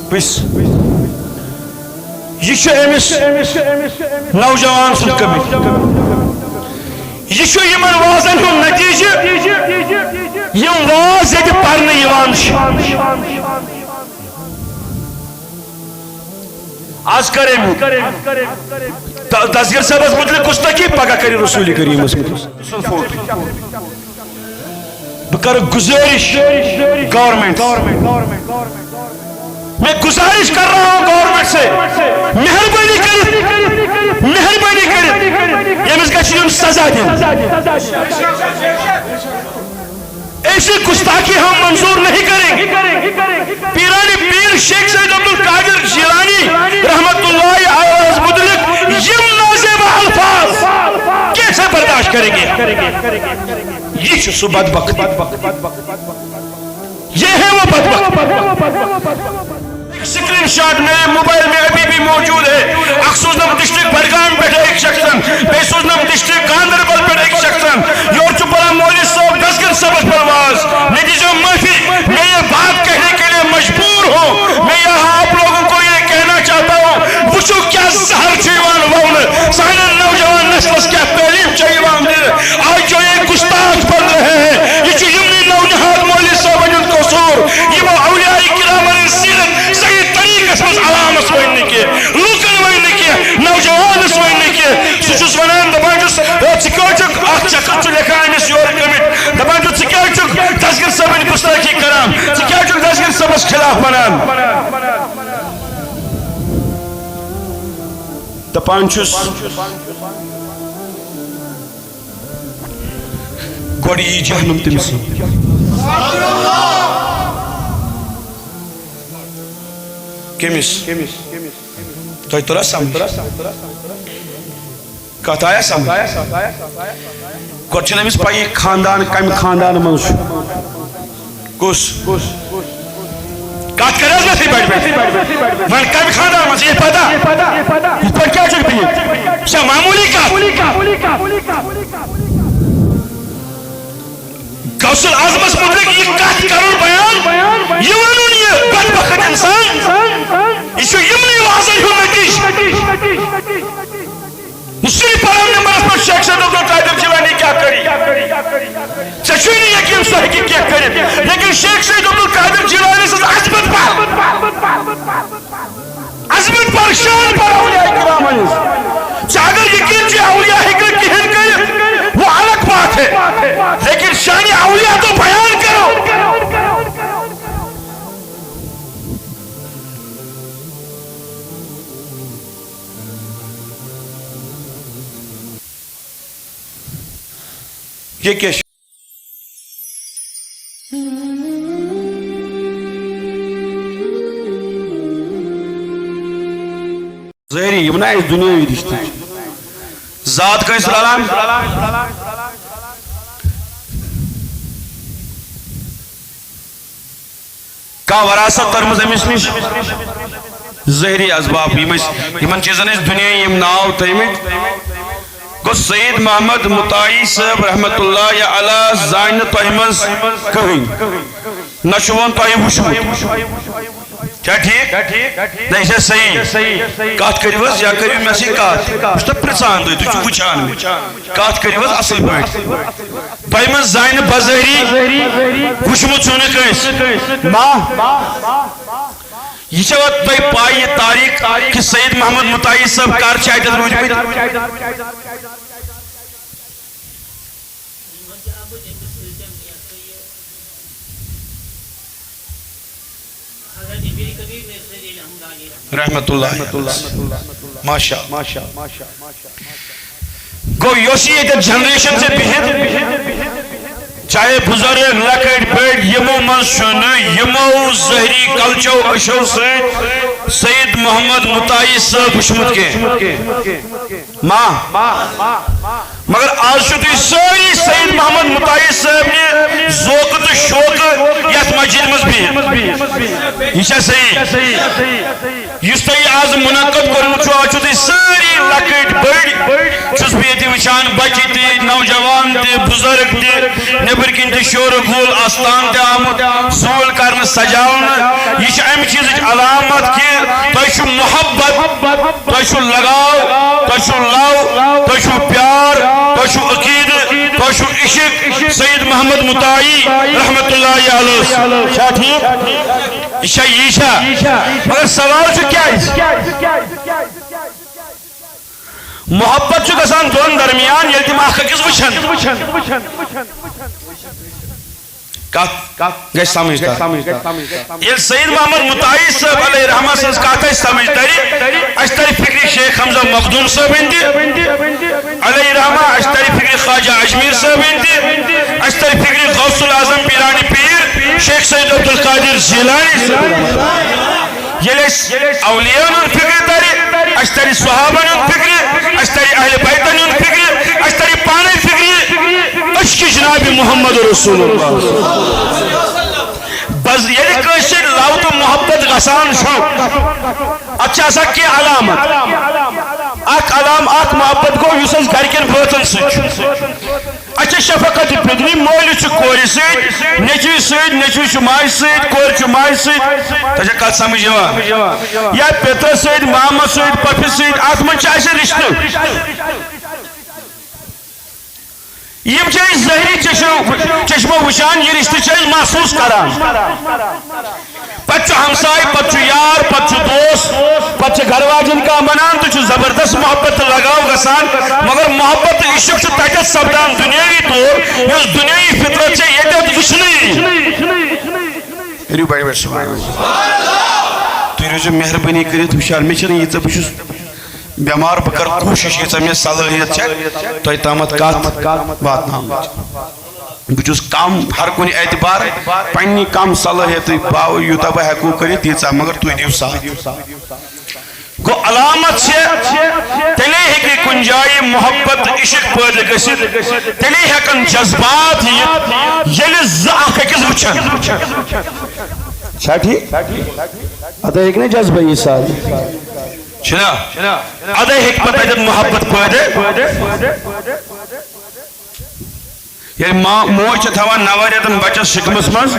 بس یہ امس نوجوان سن کمی یہ یمن وازن ہند نتیجہ یم واز یہ پرنے آج کرے دسگر صاحب متعلق گستاخی پگہ کری رسول کریم بہ گزارش گورنمنٹ میں گزارش کر رہا ہوں گورنمنٹ سے مہربانی کر یمس گژھِ سزا دین ایسی گستاخی ہم منظور نہیں کریں گے پیرانی پیر شیخ سید عبدالقادر جیلانی رحمت اللہ علیہ متعلق یم نازیبہ الفاظ کیسے برداشت کریں گے یہ سو بدبخت یہ ہے وہ بدبخت سکرین شاٹ میرے موبائل میں ابھی بھی موجود ہے اخصوصنم ڈسٹرکٹ بڑگام پہ ایک شخصن بیسوزنم ڈسٹرکٹ گاندربل پہ ایک شخصن یور چپرا مولوی صاحب دسگر سبق پرواز نتیجہ معافی میں یہ بات کہنے کے لیے مجبور ہوں میں یہاں آپ لوگوں کو یہ کہنا چاہتا ہوں وچو کیا زہر چیوان وون سائنن نوجوان نسلس کیا تعلیم چیوان دے آج جو یہ گستاخ بن رہے ہیں یہ جو یمنی نوجہاد مولوی صاحب انجل قصور یہ وہ اولیاء کرام سیرت صحیح طریقہ سے علامت وننے کے لوکن وننے کے نوجوان وننے کے سچس ونان دپان چھس ژٕ اخ چکر چھ لکھان امس یور کمٹ دپان چھُ ژٕ کیٛازِ چھُکھ دسگر صٲبٕنۍ گستاخی کران ژٕ کیٛازِ چھُکھ دسگر صٲبس خلاف ونان دپان چھُس گۄڈٕ یی جہنم تٔمسٕے کیمس تو ترا سمجھ کت آیا سمجھ گۄڈٕ چھنہٕ أمِس پَیی خاندان کمہِ خاندان منٛز چھُ کُس کتھ کر حظ مےٚ سۭتۍ وۄنۍ کمہِ خاندان منٛز یہِ پتہ یِتھ پٲٹھۍ کیٛاہ چھُکھ بِہِتھ چھا معموٗلی کتھ غوث العظمس متعلق یہ کت کرُن بیان یہ ونُن یہ بدبخت انسان یہ چھُ یمنٕے وازن ہُنٛد نتیجہ اسی پرام نمبر پر شیخ سید عبدالقادر جیلانی کیا کری ژےٚ چھُے نہٕ یقین سُہ ہیٚکہِ کینٛہہ کٔرِتھ لیکن شیخ سید عبدالقادر جیلانی سٕنٛز عظمت پر شان پر اولیاء کرام ہٕنٛز ژےٚ اگر یقین چھُے اولیاء ہیٚکہِ نہٕ کِہیٖنۍ کٔرِتھ وہ الگ بات ہے لیکن شان اولیاء تو بیان کرو یہ کیا ظاہری یہ بنا اس دنیاوی رشتہ ذات کا اسلام کا وراثت ترمز امس نش ظاہری اسباب یمن چیزن اس دنیا یم ناو تھیمت گو سید محمد مطائی صاحب رحمت اللہ علیہ زائن تہمز کہیں نشوان تہی وشمت کیا ٹھیک نہیں سے صحیح کات کریوز یا کریو میں سے کات اس تو پرسان دوئی تو چھو وچان میں کات کریوز اصل بیٹ تہمز زائن بظہری وشمت سونے کہیس یہ چھوات دوئی پائی یہ تاریخ کہ سید محمد مطائی صاحب کار چاہتے روج بیت رحمت اللہ ماشاء گو یوشی ایک جنریشن سے بہت چاہے بزرگ لکڑ پیڑ یمو منشن یمو زہری کلچو اشو سے سید محمد مطائی صاحب وشمت کے مگر آج شدی ساری سید محمد مطائی صاحب نے ذوق تو شوق یت مسجد مزبی یہ صحیح اس تھی آز منعقد کورمت آچو تھی ساری لکٹ بڑ چھس بہ یہ وچان بچہ تہ نوجوان تہ بزرگ تہ نبر کن تہ شور گول آستان تہ آمت سول کرنے سجاؤن یہ ام چیز علامت کہ تہ محبت تہ لگاؤ تہ لو تہ پیار تہ عقید تہ عشق سید محمد مطاعی رحمت اللہ علیہ کیا ٹھیک یہ مگر سوال کیا محبت گژھان دون درمیان یل تم اخ أکِس وچھن گژھِ سمجھ یل سید محمد مطاعی صاحب علیہ رحمہ سن کت سمجھ تری اس تری فکر شیخ حمزہ مخدوم صاحب علیہ رحمہ اس تری فکر خواجہ اجمیر صاحب اس تری فکر غوث العظم پیرانی پیر شیخ سید عبدالقادر جیلانی یل اولیاء فکر تری اس تری صحابہ فکر اس تری اہل بیت فکر اس تری پانے فکر عشق جناب محمد رسول اللہ بس یہ کشر لو تو محبت گسان اچھا سا کی علامت اک محبت گو اس گرکن بٲژن سۭتۍ اچھا شفقت پدری مول کور ست نیچو ست نیچو ماج ست کور ماج ست تجھے کت سمجھ یا پیتر ست ماما ست پپی ست ات من رشتہ یم ظاہری چشمو وچان یہ رشتہ محسوس کران پتہ ہمسائے پتہ یار پتہ دوست پتہ گھر واجن کا بنان تو زبردست محبت لگاؤ گسان مگر محبت عشق تتھ سپدان دنیاوی طور اس دنیاوی فطرت سے یہ تھی روزو مہربانی کرت وشار مے یہ بس بیمار بہ کر کوشش یہ مے صلاحیت تہ تامت کت واتن بہس کم ہر کن اعتبار پنہ کم صلاحیت باو یوتہ بہ ہیکو کر تیژہ مگر تھی دیو ساتھ گو علامت تیلے ہیکہ کن جائے محبت عشق پید گژھِتھ تیلے ہیکن جذبات یل زخ أکِس وچھن چھا ٹھیک ادھا ہیک نا جذبہ یہ ساتھ چھنا ادھا ہیک پتہ محبت پید یعنی موج تھوان نوریتن بچس شکمس مز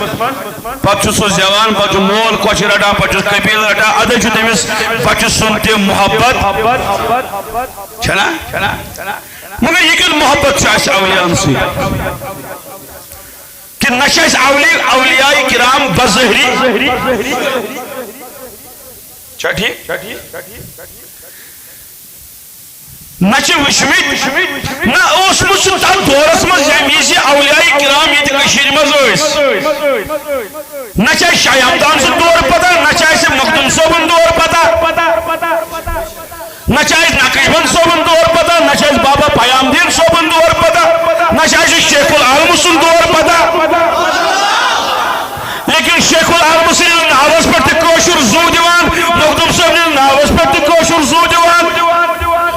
پتہ سو زیوان پتہ مول کوچ رٹان پتہ قبیل رٹان ادھا تمس بچہ سن تہ محبت چھنا مگر یہ کن محبت اولیاء سی کہ نہ اولیاء کرام بظاہری چھا ٹھیک نہ وچمت نہ تر دورس مز اولیاء کرام یہ مز نہ شاہ ہمدان سن دور پتہ نہ مخدوم صوبن دور پتہ نہ نقیبن صوبن دور پتہ نہ بابا پیام دین صوبن دور پتہ نہ شیخ العالم سن دور پتہ لیکن شیخ العالم سن ناوس پہ کوشر زو دیوان مخدوم صوبن ناوس پہ کوشر زو دیوان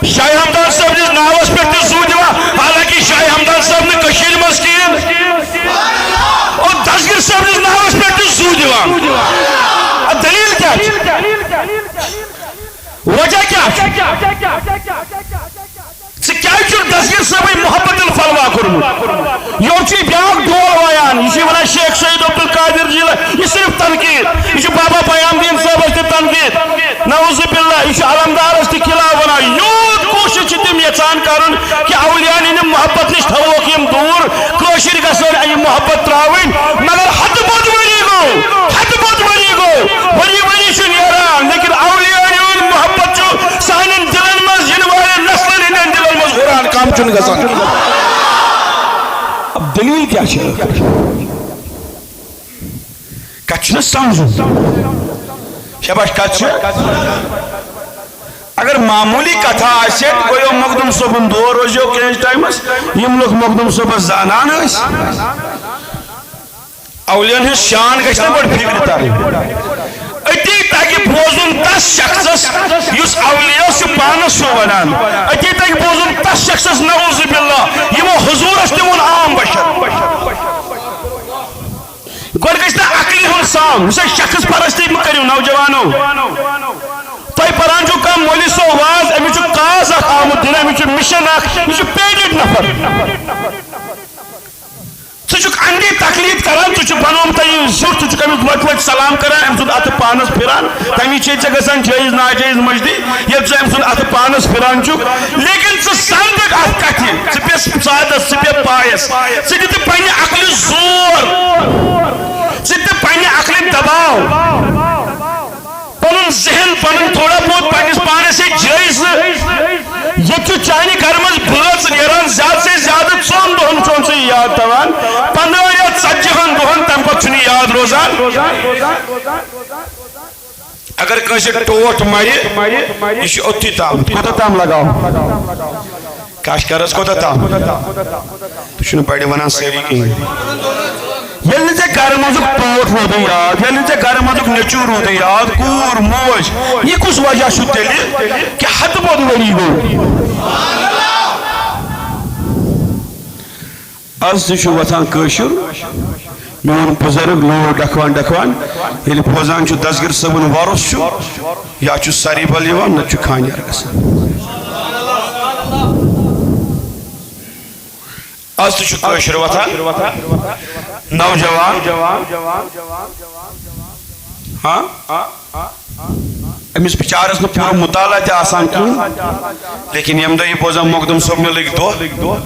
شاہ ہمدان صاحب نے ناوس پہ زو دیوان حالانکہ شاہ ہمدان صاحب نے کشیر مز کین اور دسگر صاحب نے ناوس پہ زو دیوان دلیل کیا وجہ کیا دسگر صاحب محبت الفلوا کورمت یہ بیاکھ ڈول وایان یہ ونان شیخ سید عبدالقادر جیلانی یہ صرف تنقید یہ بابا پیام دین صاحب تہ تنقید نعوذ باللہ یہ علمدارس تہ خلاف ونان یوت کوشش تم یژھان کرن کہ اولیاء ان محبت نش تھوک یم دور کشر گژھن یہ محبت تراوین مگر حد بدوری گو وری چھ نیران لیکن اولیاء ان محبت سانن دلن مز ین والے نسلن ہندن دلن مز قرآن کام چن گژھان اب دلیل کیا کچھ نہ سمجھو شباش کچھ اگر معمولی کتھا آسے گویو مخدوم صوبن دور روزیو کینج ٹائمس یم لوگ مخدوم صوبن زانان اس اولیاء ہن شان گژھِ نہ بڑ فکر تاری اتی تاکہ بوزن تس شخصس یس اولیاء سے پانس سو ونان اتی تاکہ بوزن تس شخصس نعوذ باللہ یہ حضور اس تمون عام بشر گوڑ گژھِ نہ عقلی اقسام اسے شخص پرستی مکریو نوجوانو تۄہہِ پران چھُو کانٛہہ مولوی صٲب واز أمِس چھُ کاز اکھ آمُت دِنہٕ أمِس چھُ مِشن اکھ یہِ چھُ پیڈِڈ نفر ژٕ چھُکھ انڈی تقلید کران ژٕ چھُکھ بنومُت یہِ زیُٹھ ژٕ چھُکھ أمِس وۄٹہِ وۄٹہِ سلام کران أمۍ سُنٛد اَتھٕ پانس پھِران تمی چھے ژےٚ گژھان جٲیز ناجٲیز مٔجدی ییٚلہِ ژٕ أمۍ سُنٛد اَتھٕ پانس پھِران چھُکھ لیکن ژٕ سمجھکھ اتھ کتھِ ژٕ بیٚہہ سادس ژٕ بیٚہہ پایس ژٕ دِتہٕ پننہِ عقلہِ زور ژٕ دِتہٕ پننہِ عقلہِ دباو پنن ذہن پنن تھوڑا بہت پنس پانس یہ چانہ گھر مز بٲژ نیران زیادہ سے زیادہ 4 دۄہن چون ژٕ یاد تھاوان 15 یا 40 دۄہن تمہ پتہٕ چھُنہٕ یاد روزان اگر کٲنٛسہِ ٹوٹھ مرِ یہِ چھُ اوٚتتھٕے تام کوتاہ تام لگاو کاشکرس کوتاہ تام تُہۍ چھِو نہٕ بڑِ ونان سٲری کِہیٖنۍ ییٚلہِ نہٕ ژےٚ گرٕ منٛزُک ٹوٹھ روٗدُے یاد ییٚلہِ نہٕ ژےٚ گرٕ منٛزُک نیٚچوٗ روٗدُے یاد کوٗر موج یہِ کُس وجہ چھُ تیٚلہِ کہِ ہتہٕ بوٚد ؤری گوٚو آز تہِ چھُ وۄتھان کٲشُر میون بُزرگ لوگ ڈکھوان ڈکھوان ییٚلہِ بوزان چھُ دسگیٖر صٲبُن وۄرُس چھُ یا چھُ سری بل یِوان نتہٕ چھُ خانیار گژھان آز تہِ چھُ کٲشُر وۄتھان نوجوان ہاں أمِس بِچارس نہٕ پوٗرٕ مُطالعہ تہِ آسان کِہیٖنۍ لیکن ییٚمہِ دۄہ یہِ بوزان مخدوٗم صٲبنہِ لٔگۍ دۄہ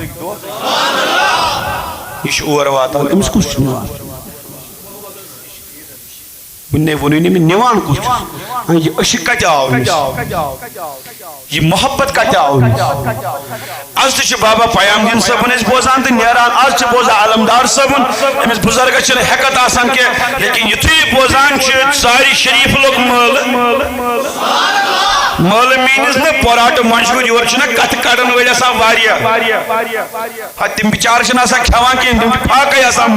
یہِ چھُ اور واتان أمِس کُس چھُ نِوان وُنہِ ووٚنُے نہٕ مےٚ نِوان کُس چھُ یہِ عشق کتہِ آو أمِس یہِ محبت کتہِ آو أمِس آز تہِ چھُ بابا پیام دیٖن صٲبُن أسۍ بوزان تہٕ نیران آز چھِ بوزان علمدار صٲبُن أمِس بُزرگس چھنہٕ ہٮ۪کتھ آسان کینٛہہ لیکن یُتھُے یہِ بوزان چھُ ژارِ شریٖف لوٚگ مٲلہٕ مٲلہٕ میٖنِس نہٕ پوراٹہٕ منٛجگُر یورٕ چھِنہ کتھٕ کڑن وٲلۍ آسان واریاہ تِم بِچارٕ چھِنہٕ آسان کھٮ۪وان کِہیٖنۍ تِم چھِ پھاکَے آسان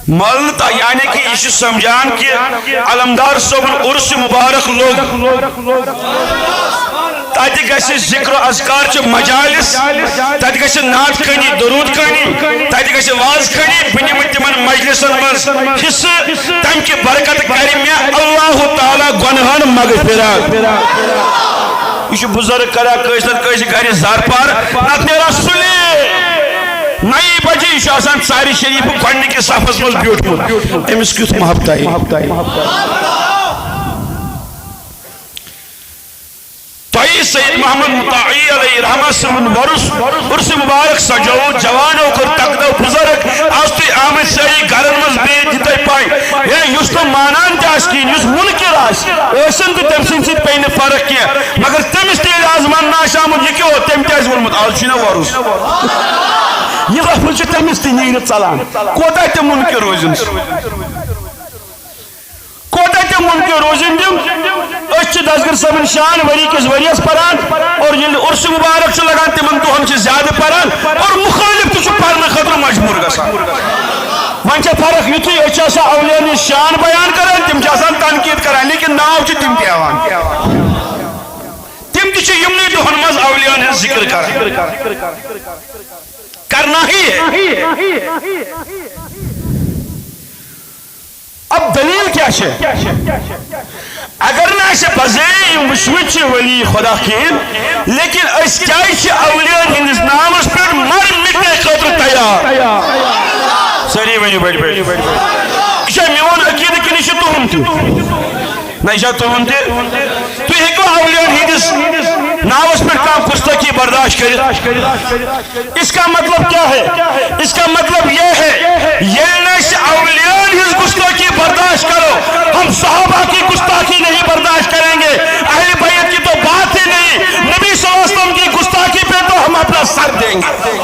مٲلہٕ تہٕ یعنی کہِ یہِ چھُ سمجھان کہِ علمدار صٲبُن عُرسِ مُبارک لوٚگ تتہِ گژھِ ذِکر و اذکار چہِ مجالس تتہِ گژھِ نعت خٲنی درود خٲنی تتہِ گژھِ واز خٲنی بہٕ نِمہٕ تِمن مجلسن منٛز حصہٕ تمہِ کہِ برکت کرِ مےٚ اللہ تعالیٰ گۄنہن مغفرت یہِ چھُ بُزرگ کران کٲنٛسہِ نتہٕ کٲنٛسہِ گرِ زارپار نتہٕ نیران سُلے 9 بجے یہِ چھُ آسان ژارِ شریٖفہٕ گۄڈنِکِس صفس منٛز بیوٗٹھمُت أمِس کیُتھ محبت تۄہہِ سید محمد مطاعی علیہ رحمہ صٲبُن عُرسِ مُبارک سجووُ جوانو کوٚر تقدو بُزرگ آز تُہۍ آمٕتۍ سٲری گرن منٛز بِہِتھ دِ تۄہہِ پاے ہے یُس نہٕ مانان تہِ آسہِ کِہیٖنۍ یُس مُنکِر آسہِ ٲسِن تہٕ تٔمۍ سٕنٛدِ سۭتۍ پیٚیہِ نہٕ فرق کینٛہہ مگر تٔمِس تہِ ییٚلہِ آز وننہٕ آسہِ آمُت یہِ کیٛاہ اوس تٔمۍ تہِ آسہِ ووٚنمُت آز چھُے نہ وۄرُس یہِ لفظ چھُ تٔمِس تہِ نیٖرِتھ ژلان کوتاہ تہِ مُنکِر روزِن کوتاہ تہِ مُنکِر روزِن تِم أسۍ چھِ دسگیٖر صٲبٕنۍ شان ؤری کِس ؤرِیس پران اور ییٚلہِ عُرسہِ مُبارک چھُ لگان تِمن دۄہن چھِ زیادٕ پران اور مُخٲلِف تہِ چھُ پرنہٕ خٲطرٕ مجبوٗر گژھان وۄنۍ چھےٚ فرق یُتھُے أسۍ چھِ آسان اولِیاہن ہٕنٛز شان بیان کران تِم چھِ آسان تنقیٖد کران لیکن ناو چھِ تِم تہِ ہٮ۪وان تِم تہِ چھِ یِمنٕے دۄہن منٛز اولِیاہن ہٕنٛز ذِکر کران کرنا ہی ہے اب دلیل کیا ہے اگر نہ اسے بزے وچھمت ولی خدا کہین لیکن اس کیا اولیاء ہندس نامس پر مر مٹنے خاطر تیار ساری ونیو بیٹھ یہ میون عقیدہ کہ یہ تہن تہ نہ تہن تہ تھی ہیکو اولیاء ہندس نامس پر کام گستاخی برداشت کرت اس کا مطلب کیا ہے اس کا مطلب یہ ہے یہ اولیاء ہندس گستاخی برداشت کرو ہم صحابہ کی گستاخی نہیں برداشت کریں گے اہل بیت کی تو بات ہی نہیں نبی صلی اللہ علیہ وسلم کی گستاخی پہ تو ہم اپنا سر دیں گے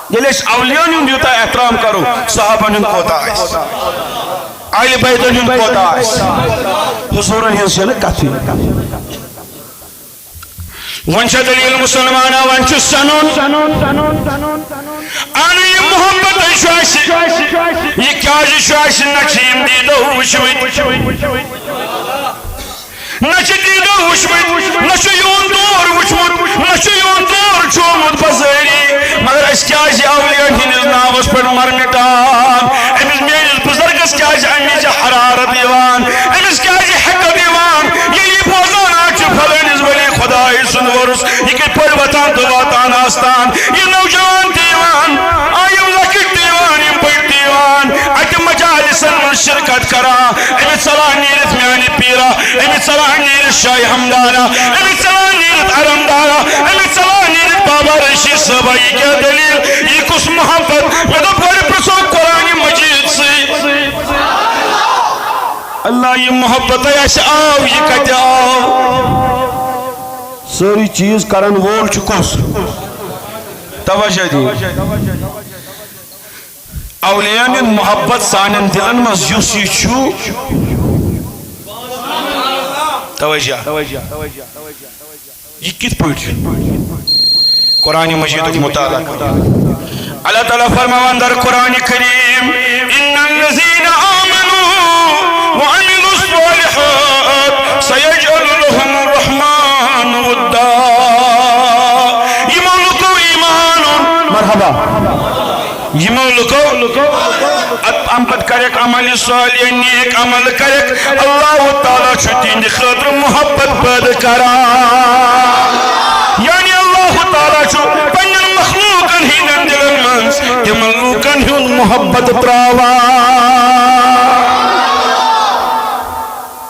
یہ لیش اولیاء ہند یوتا احترام کرو صحابہ ہند کوتا ہے اہل بیت ہند کوتا ہے حضور ہند سے کتھی ونچ دلیل مسلمان ونچ سنون آنی محمد شواش یہ کیا شواش نچیم دیدو وشوید نچ دیدو وشوید نچ یون دور وشمود نچ یون دور چومد بزری مگر اس کیا اولیاء ہندس نامس پر مرمٹان تام واتان آستان یہ نوجوان دیوان آئیم لکٹ دیوان یم بڑ دیوان ات مجالسن من شرکت کرا امی صلاح نیرت میانی پیرا امی صلاح نیرت شاہ حمدانا امی صلاح نیرت عرمدانا امی صلاح نیرت بابا رشید صاحبہ یہ کیا دلیل یہ کس محبت میں تو بڑے پرسو قرآن مجید سے اللہ یہ محبت ہے ایسے آو یہ کہتے آو ساری چیز کرن وول چکوس توجہ دی اولیان محبت سانن دلن مز یوسی چھو توجہ یہ کت پوچھ قرآن مجید مطالعہ اللہ تعالیٰ فرماوان در قرآن کریم ان الذین آمنوا وعملوا الصالحات سيجعل لهم الرحمن ودا يملكوا ایمان مرحبا يملكوا امپت کرک عمل صالح نیک عمل کرک اللہ تعالیٰ چھتین خاطر محبت پیدا کرا یعنی اللہ تعالیٰ چھو پنن مخلوقن ہی دلن منز کہ مخلوقن ہی محبت تراوا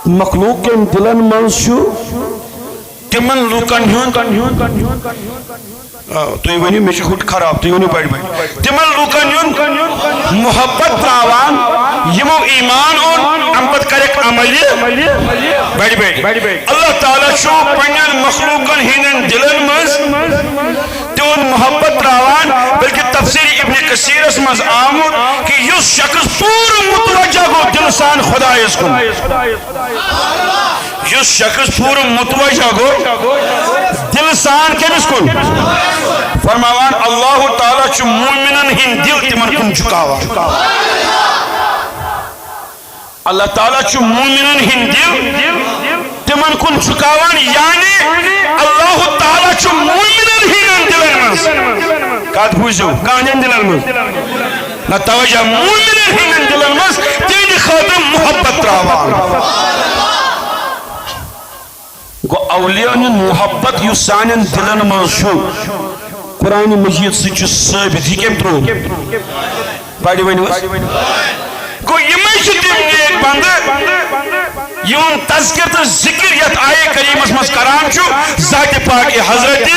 مخلوقن دلن منز چھو تمن لوکن ہن تو ونی میں چھٹ خراب تو ونی بڑ بڑ تمن لوکن ہن محبت تراوان یمو ایمان اون امپت کرک عملی بڑ بڑ اللہ تعالی چھو پنن مخلوقن ہن دلن منز تون محبت تراوان بلکہ تفسیر ابن کثیر اس مز آمد کہ یس شخص پور متوجہ گو دلسان خدا اس کو یس شخص پور متوجہ گو دلسان کمس کن فرماوان اللہ تعالیٰ چھو مومنن ہن دل تمن کن چکاوا اللہ تعالیٰ چھو مومنن ہن دل تمن کن چکاوان یعنی اللہ تعالیٰ چھو مومنن ہن دلن منز کات بوزو کانجن دلن منز نہ توجہ مومنن ہن دلن منز تین خاطر محبت تراوان گو اولیان محبت یو سانن دلن منشو قرآن مجید سچ ثابت ہی کم ترو پاڑی ونی وس گو یمیں تم نیک بند یون تذکر تو ذکر یت آئے کریمس مز کران چھو ذات پاک حضرت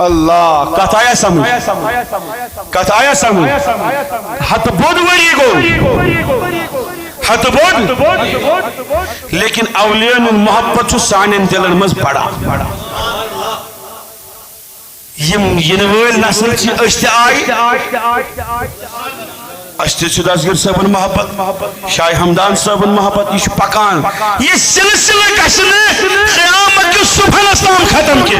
اللہ کت آیا سمجھ کت آیا سمجھ ہت بود وری گو ہت بود لیکن اولیان محبت چھو سانن دلن مز بڑا ینویل نسل چی اشتی آئی اشتی چی دازگر صاحبن محبت شاہ حمدان صاحبن محبت یہ پکان یہ سلسلہ کسنے قیامت کے صبح اسلام ختم کے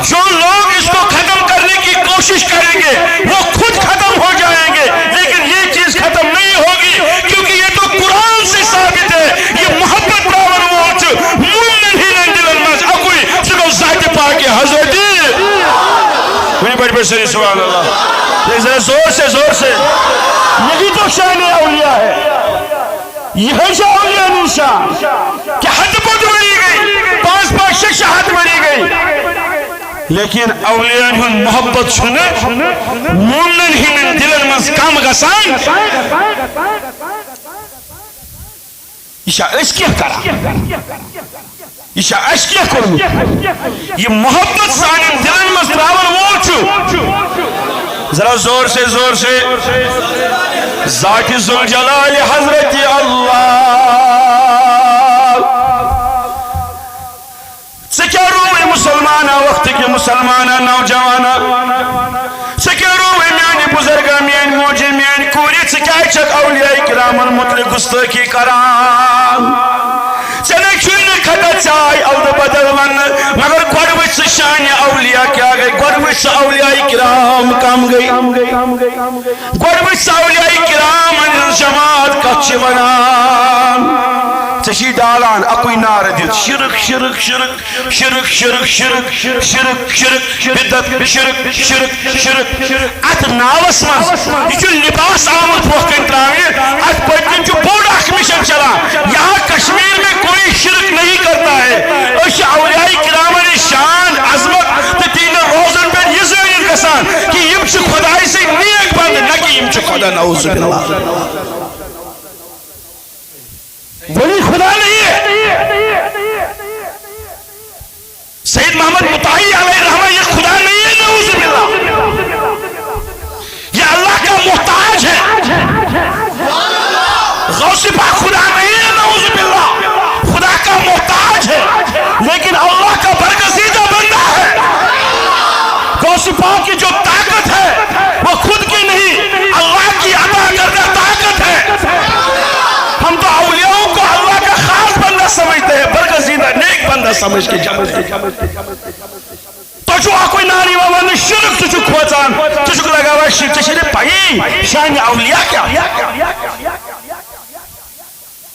جو لوگ اس کو ختم کرنے کی کوشش کریں گے وہ خود ختم ہو جائیں گے لیکن یہ چیز ختم نہیں ہوگی کیونکہ یہ تو قرآن سے ثابت ہے یہ محبت راون موچ مومن ہی نندلن مز اکوئی سکو ذات پاک حضرت میری بڑی بڑی سری سبحان اللہ ایک ذرا زور سے یہی تو شان اولیاء ہے یہ ہے شاہ اولیاء نشان کہ حد پت بڑی گئی پانچ شخص حد بڑی گئی لیکن اولیاء ہن محبت چھنے مومن ہن دلن مز کم گسان یہ اس کیا کرا یہ اس کیا کرو یہ محبت سانن دلن مز تراون وول چھو ذرا زور سے ذات ذوالجلال حضرت اللہ کیا روئے مسلمانہ وقت کے مسلمانہ نوجوانہ کیا روئے میانی بزرگا میانی موجی میانی کوری کیا چک اولیاء کرام المطلق گستاخی کرام چلے چھوڑنے کھتا چاہی او دو بدل من مگر گوڑوچ سے شان اولیاء کیا گئی گوڑوچ سے اولیاء کرام کام گئی گوڑوچ سے اولیاء کرام ان جماعت کچھ بنام چشی ڈالان اکوئی نار دیت شرک شرک شرک شرک شرک شرک شرک شرک بدت شرک شرک شرک ات ناوس مز یہ جو لباس آمد وقت تراوی ات پتن جو بوڑا مشن چلا یہاں کشمیر میں کوئی شرک نہیں کرتا ہے اس اولیاء کرام شان نعوذ باللہ ولی خدا نہیں ہے سید محمد مطاہی علیہ الرحمہ یہ خدا نہیں ہے نعوذ باللہ یہ اللہ کا محتاج ہے غوث پاک خدا نہیں ہے نعوذ باللہ خدا کا محتاج ہے لیکن اللہ کا برگزیدہ بندہ ہے غوث پاک کی جو طاقت ہے وہ خود کی نہیں اللہ کی عطا کردہ طاقت ہے ہم تو اولیاءوں کو اللہ کا خاص بندہ سمجھتے ہیں برگزیدہ نیک بندہ سمجھ کے جانتے ہیں تو جو کوئی ناری وان شرک تو کھوچان تو لگاوا شرک تشری پائی شان اولیاء کیا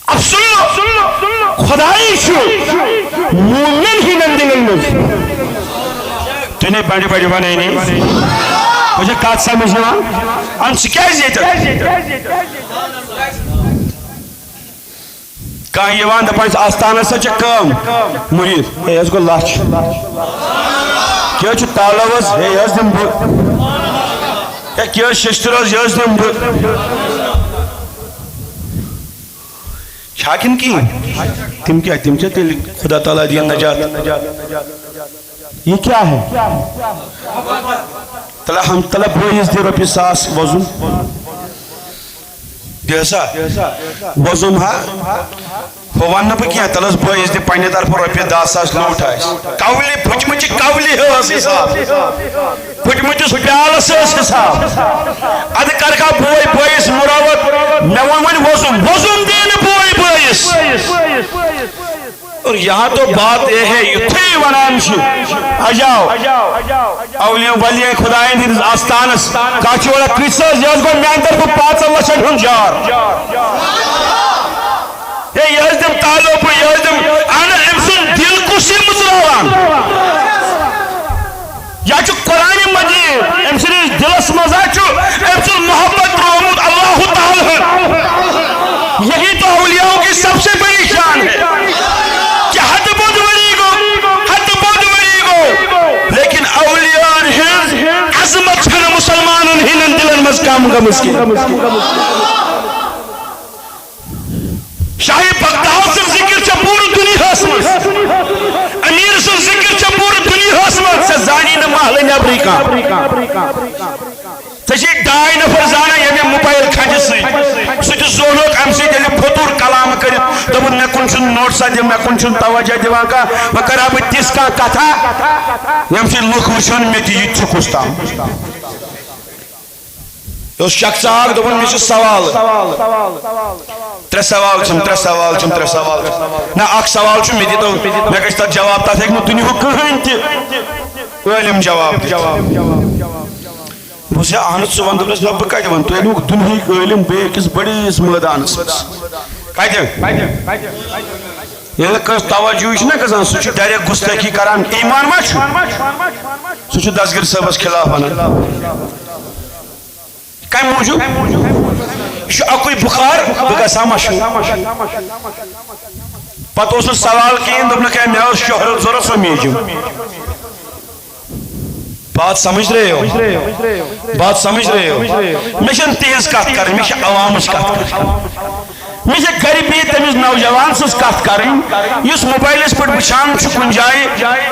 اب سن لو خدائی شو مومن ہی نندلن میں تنہیں بڑی بڑی بنے نہیں مجھے کات سمجھنا ان سکیز یہ کہاں یہ وان دپائیں آستانہ سچ کام مرید ہے اس کو لاچ کیا چھو تالوز ہے یز دن بود کیا ششتروز یز دن بود چھاکن کی تم کیا تم چاہتے خدا تعالیٰ دیا نجات یہ کیا ہے تلا ہم طلب بوئیز دی رپی ساس وزن دیسا وزن ہاں وَوَنَّ بَكِيَا تَلَس بَيِز دِ پَنِّ طرف رۄپیہِ 10,000 لوٗٹ آسہِ کاولی پھُچمٕچہِ کاولی ٲس حِساب پھُچمٕتِس پیالس ٲس حِساب اَدٕ کَرکھا بوے بٲیِس مُراوت مےٚ ووٚن وۄنۍ وۄزُم وۄزُم دِی نہٕ بوے بٲیِس اور یہاں تو بات یہ ہے یُتھُے وَنان چھِ اجاو اولیاء ولیاء خدایَن ہٕنٛدِس آستانس کانٛہہ چھُ وَنان کۭتِس حظ یہِ حظ گوٚو میٛانہِ طرفہٕ 5 لَچھن ہُنٛد جار یہ یزدم تعلق پر یزدم آنا امسن دل کو سی مزراوان یا چو قرآن مجید امسن دلس مزا چو امسن محبت رومد اللہ تعالی یہی تو اولیاءوں کی سب سے بڑی شان ہے کہ حد بود وری گو لیکن اولیاء ہن عظمت چھن مسلمانن ہنن دلن مز کام گمس کی شاہی بغداد سے ذکر چا پور دنیا حسمت امیر سے ذکر چا پور دنیا حسمت سے زانی نمحل نبری کا تشیق ڈائی نفر زانا یہ موبائل کھانچ سی سچ زونوک ہم سی جلی پھتور کلام کرت تو میں کن چن نوٹ سا دی میں کن چن توجہ دیوان کا وکرہ میں تیس کا کتھا ہم سی لوک وشن میں دی یہ چکستا اس شخص آگ دو میں سوال ترے سوال نا اک سوال چھو میں دی تو میں کہتا جواب تا تھا ایک میں دنیا کو کہیں تی علم جواب دی بس یہ آنت سو وندو بس بابا کہتے ہیں تو یہ لوگ دنیا کو علم بے کس بڑی اس میدان سے کہتے ہیں یہ لکھ توجہ اس نے کہا سوچ ڈائریکٹ گستاخی کران ایمان ما چھو سوچ دستگیر صاحب خلاف بنا کئی موجود یہ اکوئی بخار بگا سامشو پتہ اس نے سوال کین دبنا کہ میں اس شہرت ضرورت سو میجو بات سمجھ رہے ہو میں شن تیز کات کریں میں شن عوامش کات کریں میں شن غریبی تمیز نوجوان سس کات کریں اس موبائل اس پر بچان چھو کن جائے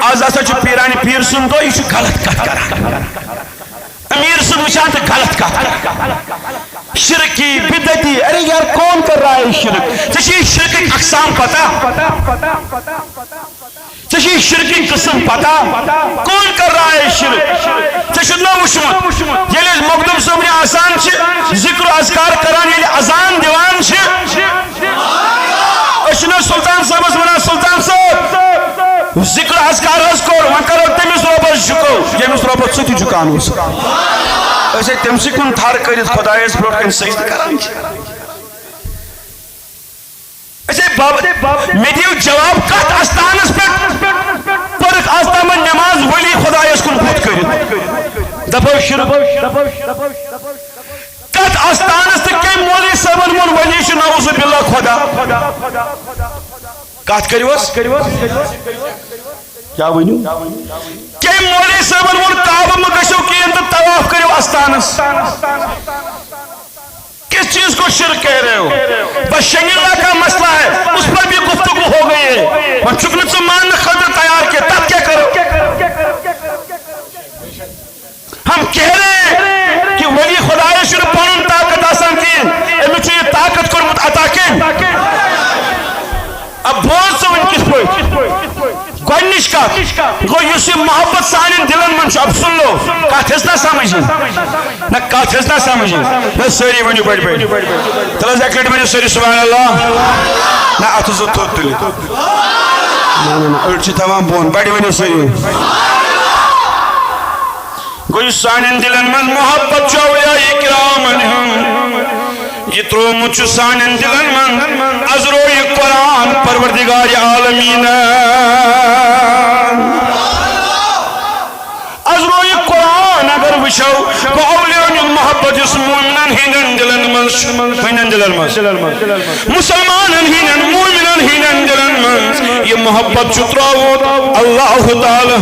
آز آسا چھو پیرانی پیر سن دو یہ چھو غلط کات کریں امیر سن وچان تو غلط کات شرکی بدتی ارے یار کون کر رہا ہے شرک تشیح شرکی اقسام پتا تشیح شرکی قسم پتا کون کر رہا ہے شرک تشیح نو وشمت یلی مقدم صبری آسان چھ ذکر و اذکار کران یلی ازان دیوان چھ اشنا سلطان صاحب اسمنا سلطان صاحب ذکر و اذکار حس کور وہاں کرو تمیز روبت شکو یمیز روبت ستی جکان ہو سکا ایسے تم سے کن تھار کرید خدای اس بروٹ کن سجد کران ایسے میں دیو جواب کت آستانس پر آستان میں نماز ولی خدای اس کن خود کرید دبو شرک کت آستانس تک کئی مولی سبن من ولی شو نعوذ باللہ خدا کت کریوس کیا ونیو کئی مولی سبن من کعبہ مگشو کی انت تواف کریو آستانس کس چیز کو شرک کہہ رہے ہو؟ بس شنگلہ کا مسئلہ ہے، اس پر بھی گفتگو ہو گئی ہے، اور چکنت سے ماننے خطر تیار کیا، تب کیا کرو؟ ہم کہہ رہے ہیں کہ ولی خدای شروع پانون طاقت آسان کی، امی چھو یہ طاقت کرمت عطا کی، اب بہت سو ان کس پوئی گوئنش کا گو یوسی محبت سانین دلن منش، اب سن لو کات ہزنا سامجھیں نہ کات ہزنا سامجھیں نہ سوری ونیو بڑھ بڑھ تلز ایکلیٹ ونیو سوری سبحان اللہ نہ اتزو توت تلی نا ارچی تمام بون بڑھ ونیو سوری گو یوس سانین دلن من محبت چاویا اکرامن ہم یہ ترومچ سانین دلن من ازروی قرآن پروردگار عالمین ازروی قرآن اگر وشو کو اولیان محبت اس مومنان ہینن دلن من مسلمانان ہینن مومنان ہینن دلن من یہ محبت چتراوت اللہ تعالی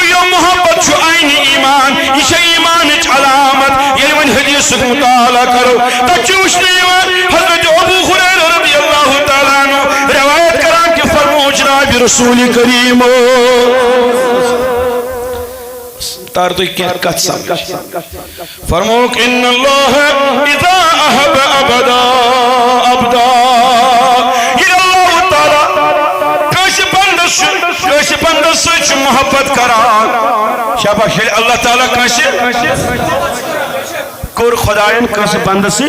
یہ محبت چھو آئین ایمان، یہ ایمان اچ علامت، یہ من حدیث مطالعہ کرو تچوش نیوان حضرت ابو خریر رضی اللہ تعالیٰ عنہ روایت کران کہ فرمو جناب رسول کریم تاردوی کہت کت سمجھ فرمو کہ ان اللہ اذا احب ابدا یہ اللہ تعالیٰ کیسے بندہ سچ محبت کران شاباش اللہ تعالیٰ کیسے کور خدایان کیسے بندہ سے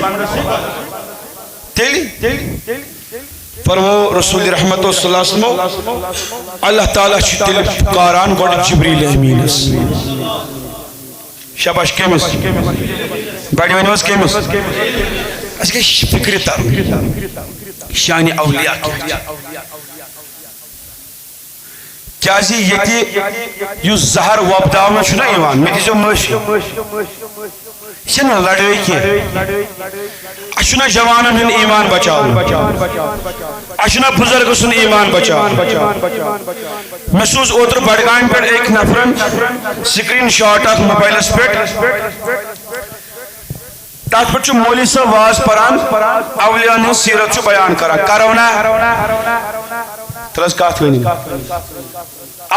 تیلی فرمو رسول رحمت صلی اللہ علیہ وسلم اللہ تعالیٰ چھ تیلی پکاران گوڑ جبریل امینس شاباش کیمس بڑی ونیوز کیمس اس کے فکر تر شان اولیاء کیازی یتی یو زہر وابداونا چھنا ایوان میں دیزو مشی چھنا لڑوئی کی اشنا جوانن ہن ایمان بچاؤ اشنا بزرگ سن ایمان بچاؤ محسوس اوتر بڑگائن پر ایک نفرن screen shot of mobile speed تات پر چھو مولی سے واز پران اولیاء نے سیرت چھو بیان کرا کرونا ترس کات ہوئی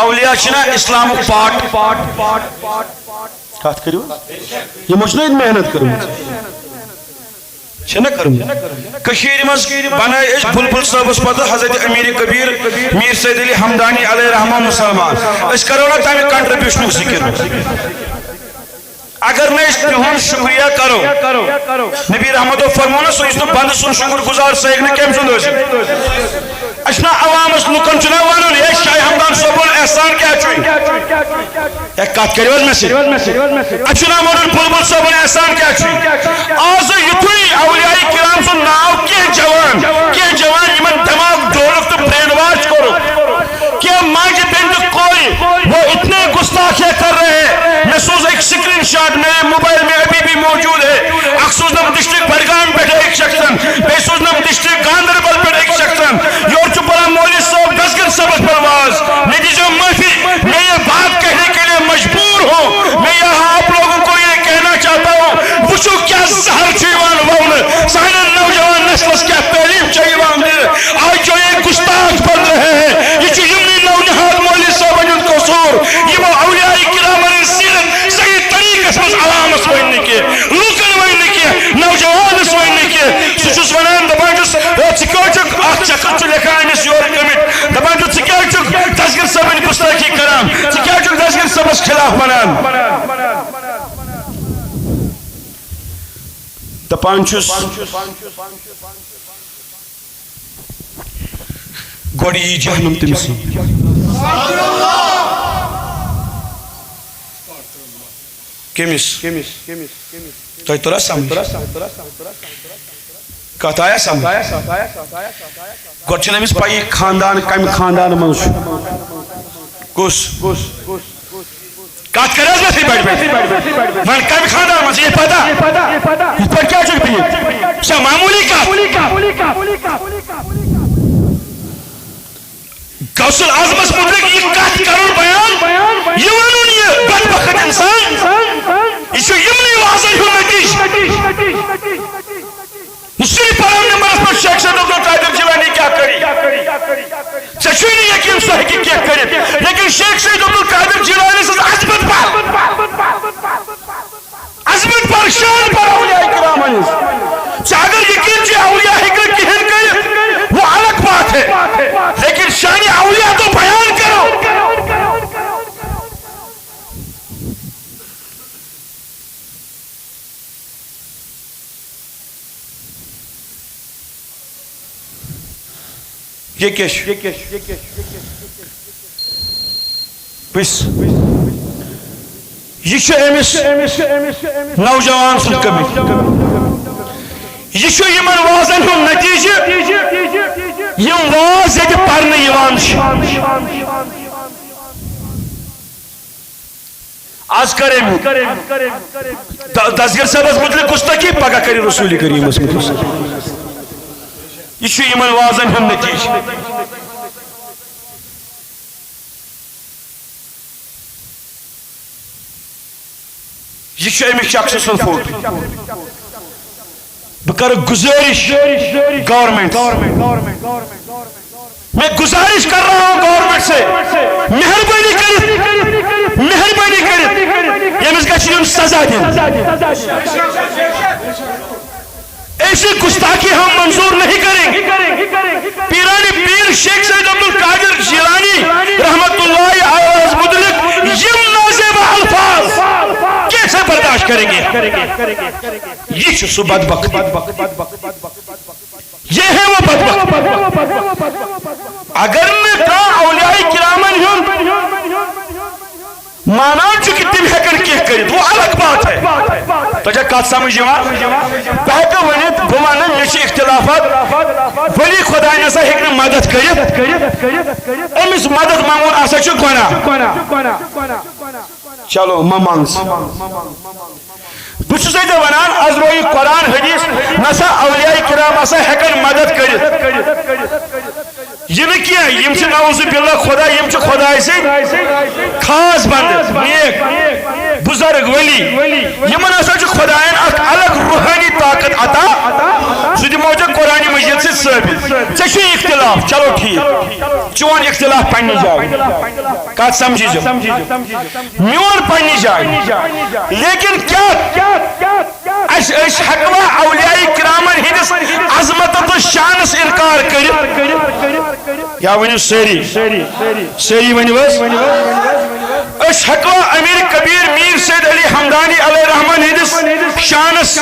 اولیاء چھنا اسلام پاٹ کات کریو یہ مجھنا ان محنت کروں چھنا کروں کشیر مز بنائے اس بلبل صاحب اس پتہ حضرت امیر کبیر میر سید علی حمدانی علیہ رحمہ مسلمان اس کرونا تاہمیں کنٹریبیوشن ذکر اگر میں اس تیہون شکریہ کرو نبی رحمت و فرمونا سو اس نے بند سن شکر گزار سیگ نے کیم سن دوسی اشنا عوام اس لکن چنا وانو لے شاہ حمدان صبول احسان کیا چوئی ایک کات کریوز میں سے اچنا مورن پلبل صبول احسان کیا چوئی آز یتوئی اولیائی کرام سن ناو کی جوان یمن دماغ دولک تو برین واچ کرو کہ مانجی بند کوئی وہ اتنے گستاخیہ کر رہے ہیں محسوس ایک سکرین شاٹ میرے موبائل میں ابھی بھی موجود ہے اخصوص نم ڈسٹرک بڑگام بیٹھے ایک شخصن بیسوس نم ڈسٹرک گاندربل بیٹھے ایک شخصن یور چپرا مولی صاحب دسگن سبق پرواز نتیجہ معافی میں یہ بات کہنے کے لیے مجبور ہوں میں یہاں آپ لوگوں کو یہ کہنا چاہتا ہوں وچو کیا زہر چیوان وون سائنن نوجوان نسلس کیا تعلیم چیوان دے آج جو یہ گستاخ بن رہے ہیں یہ جو یمنی نوجہاد مولی صاحب ان کو سور یہ وہ اولیاء کرام علیہ سیرت صحیح طریقہ سمجھ علامت ویننے کے لوکن ویننے کے نوجوان ویننے کے سچوس ونان دبانجوس چکوچک آخ چکر چو لکھائنس یور کمیٹ دبانجو چکوچک دسگر سب ان گستاخی کرام چکوچک دسگر سب اس خلاف بنان دبانجوس گوڑی جہنم تمسی کمیس تو ہی ترہ سامن کہتا آیا سامن گوڑ نمیس پائی خاندان کم خاندان منش کس کات کرے میں تھی بیٹھ من کم خاندان منش یہ پتا اس پر کیا چک بھی شاہ معمولی کا غوث العظمت مدرک یہ کات کرن بیان یہ ونون یہ بدبخت انسان یہ یمنی واضح ہو نتیج یہ کیا بس یہ امس نوجوان سن کمی یہ یمن وازن ہن نتیجہ یم واز یہ پرنے یوان آج کریں دسگیر صاحب متعلق گستاخی پگہ کری رسول کریم یہ یمن وازن ہن نتیجہ یہ امس شخص سن فوٹو بہ گزارش گورنمنٹ میں گزارش کر رہا ہوں گورنمنٹ سے مہربانی کریں یمس گژھِ یُن سزا دن ایسی گستاخی ہم منظور نہیں کریں گے پیران پیر شیخ سید عبد القادر جیلانی رحمت اللہ علیہ متعلق یم نازیبہ الفاظ کیسے برداشت کریں گے یہ سو بدبخت یہ ہے وہ بدبخت اگر میں کہا اولیاء کرامن ہوں مانان چکہ تم ہیکن کی کرت وہ الگ بات ہے تو جا کات سمجھ بہتر ونیت بمانا نیچے اختلافات ولی خدای نسا ہیکن مدد کرت امس مدد مانگون آسا چھو گناہ چلو ممانس بچو سیدہ ونان از روی قرآن حدیث نسا اولیاء کرام آسا ہیکن مدد کرت یہ نکیا یم سے نعوذ باللہ خدا یم سے خدای سے خاص بند نیک بزرگ ولی یمن آسا جو خدایان اک الگ روحانی طاقت عطا سیدھی موجہ قرآن مجید سے ثابت چشی اختلاف چلو ٹھیک چون اختلاف پڑھنی جائے کات سمجھی جو میون پڑھنی جائے لیکن کیا اس حقوہ اولیاء کرامن ہندس عظمت و شانس انکار کرت یا ونیو سیری ونیو اس حقوہ امیر کبیر میر سید علی حمدانی علیہ رحمان ہندس شانس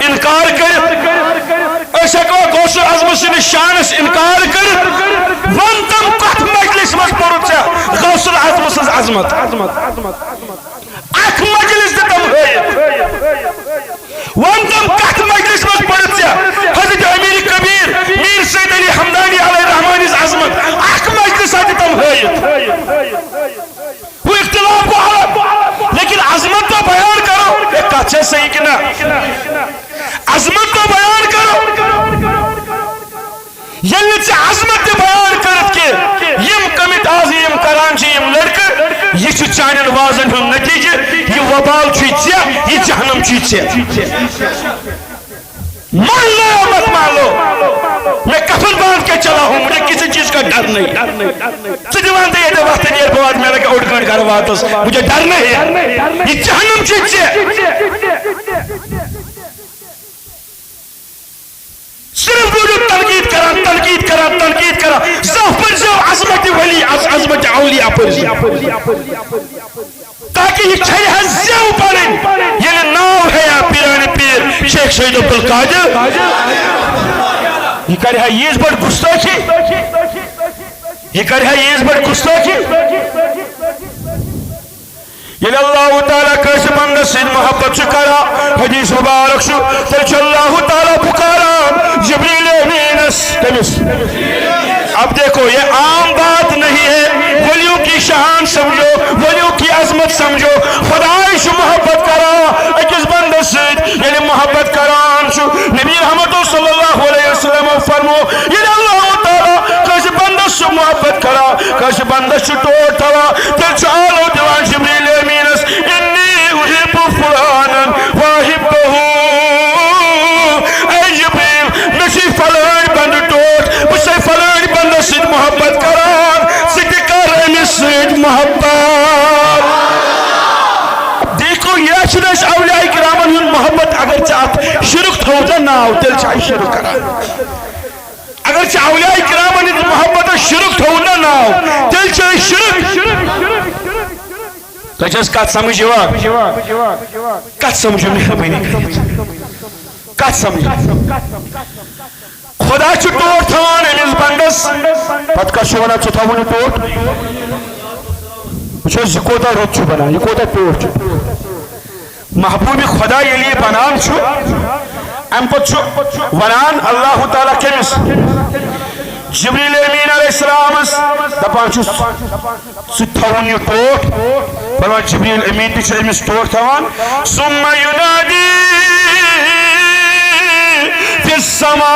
انکار کرت اس حقوہ غوث اعظم سن شانس انکار کرت ون تم کت مجلس مز پڑھو چا غوث اعظم سن عظمت اک مجلس دتم ہوئے ون تم کت مجلس مز پڑھو چا حضرت امیر کبیر میر سید علی حمدانی علیہ رحمان ہندس عظمت اک مجلس دتم ہوئے وہ اختلاف کو حالت لیکن عظمت تو بیان کرو ایک اچھے صحیح کنا عظمت تو بیان کرو یعنی چھ عظمت تو بیان کرت کے یم کمیت آزیم کرانچی یم لڑکہ یہ چھ چانن وازن ہم نتیجہ یہ وبال چھوئی چیا یہ جہنم چھوئی چیا مان لو یا مت مان لو میں کفن باندھ کے چلا ہوں مجھے کسی چیز کا ڈر نہیں سجھ مانتے یہ وقت دیر بواد میں لگے اٹھ گھنٹ کر واتس مجھے ڈر نہیں ہے یہ جہنم چھوئی چیا صرف وہ جو تنقید کرا زف پر جو عظمت ولی عظمت اولیاء پر تاکہ یہ چھڑی ہے زیو پڑھیں یہ ناو ہے یا پیران پیر شیخ سید عبد القادر یہ کر ہے یہ اس بڑھ گستاخی یہ اللہ تعالیٰ کیسے بندہ سید محبت شکارا حدیث مبارک شو ترچ اللہ تعالیٰ پکارا جبریل امینس اب دیکھو یہ عام بات نہیں ہے ولیوں کی شان سمجھو ولیوں کی عظمت سمجھو خدای شو محبت کرا اکس بندہ سید یعنی محبت کران شو نبی رحمت صلی اللہ علیہ وسلم فرمو یہ اللہ تعالیٰ کیسے بندہ شو محبت کرا کیسے بندہ شو توڑ تھوا ترچ آلو دیوان جبریل امینس انی احب فلانا واحبہو اے جبریل نشی فلان بند ٹوٹ بسے فلان بند سید محبت کران سید کر امیس سید محبت دیکھو یہ چنش اولیاء کرامن ہن محبت اگر چاہت شرک تھوڑا ناو تل چاہی شرک کران اگر چاہ اولیاء کرامن ہن محبت شرک تھوڑا ناو تل چاہی شرک تو جس کات سمجھ جواب کات سمجھو مہربانی کات سمجھ خدا چھ ٹوٹ تھوان امس بندس پتہ کس چھ ونان ژٕ تھاوُن یہِ ٹوٹ وچھو یہ کوتا رُت چھ بنان یہ کوتا ٹوٹ چھ محبوب خدا یلی بنان چھ ام پت چھ ونان اللہ تعالی کمس جبریل امین علیہ السلام دپان چھ ژٕ تھاوُن یہِ ٹوٹ فرمان جبریل امین تہ چھ امس ٹوٹ تھوان ثم ینادی فی السماء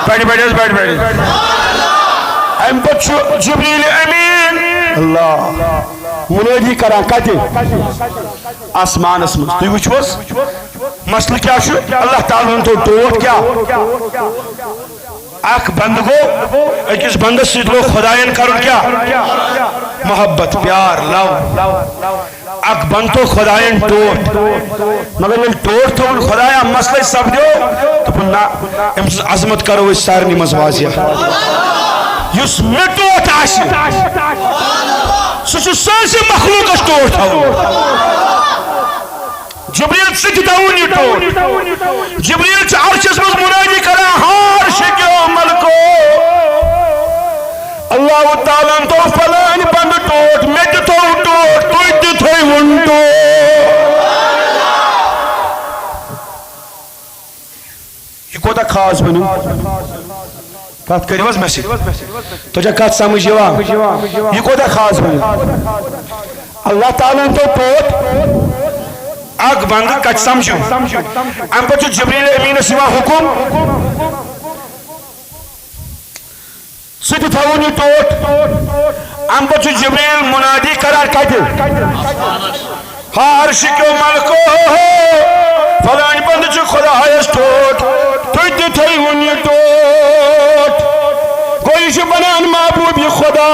بڑھ ام پت چھ جبریل امین اللہ منادی کران کتہ آسمانس مز تھی وچھوس مسئلہ کیا چھ اللہ تعالیٰ تو ٹوٹ کیا اخ بند گو اکس بندس ست لوگ خدائن کرن کیا محبت پیار لو اخ بند تو خدائن ٹوٹ مگر یل ٹوٹ تھون خدایا مسئلہ سپدو دپن نا امس عظمت کرو اس سارنی مز واضح یس مے ٹوٹ آسہ سہ سارسی مخلوقس ٹوٹ تھاون جبریل ژٕ تہِ تھاوُن یہِ ٹوٹ جبریل چھ عرشس مز منادی کران ہار شکیو ملکو اللہ تعالیٰ تو فلان بند ٹوٹ مے تہِ تھو ٹوٹ تُہۍ تہِ تھٲیوُن ٹوٹ یہ کوتاہ خاص بنو کت کرو مے سۭتۍ تۄہہِ چھا کتھ سمجھ یِوان یہ کوتاہ خاص بنو اللہ تعالیٰ تو ٹوٹ اگ بند کت سمجھو ام پتہ جبریل امینس یوان حکم ژٕ تہِ تھاوُن یہِ ٹوٹ ام پتہ جبریل منادی کران کتہ ہار شکیو ملکو فلان بند چھ خدایس ٹوٹ تُہۍ تہِ تھٲیوُن یہِ ٹوٹ گوٚو یہِ چھُ بنان محبوب خدا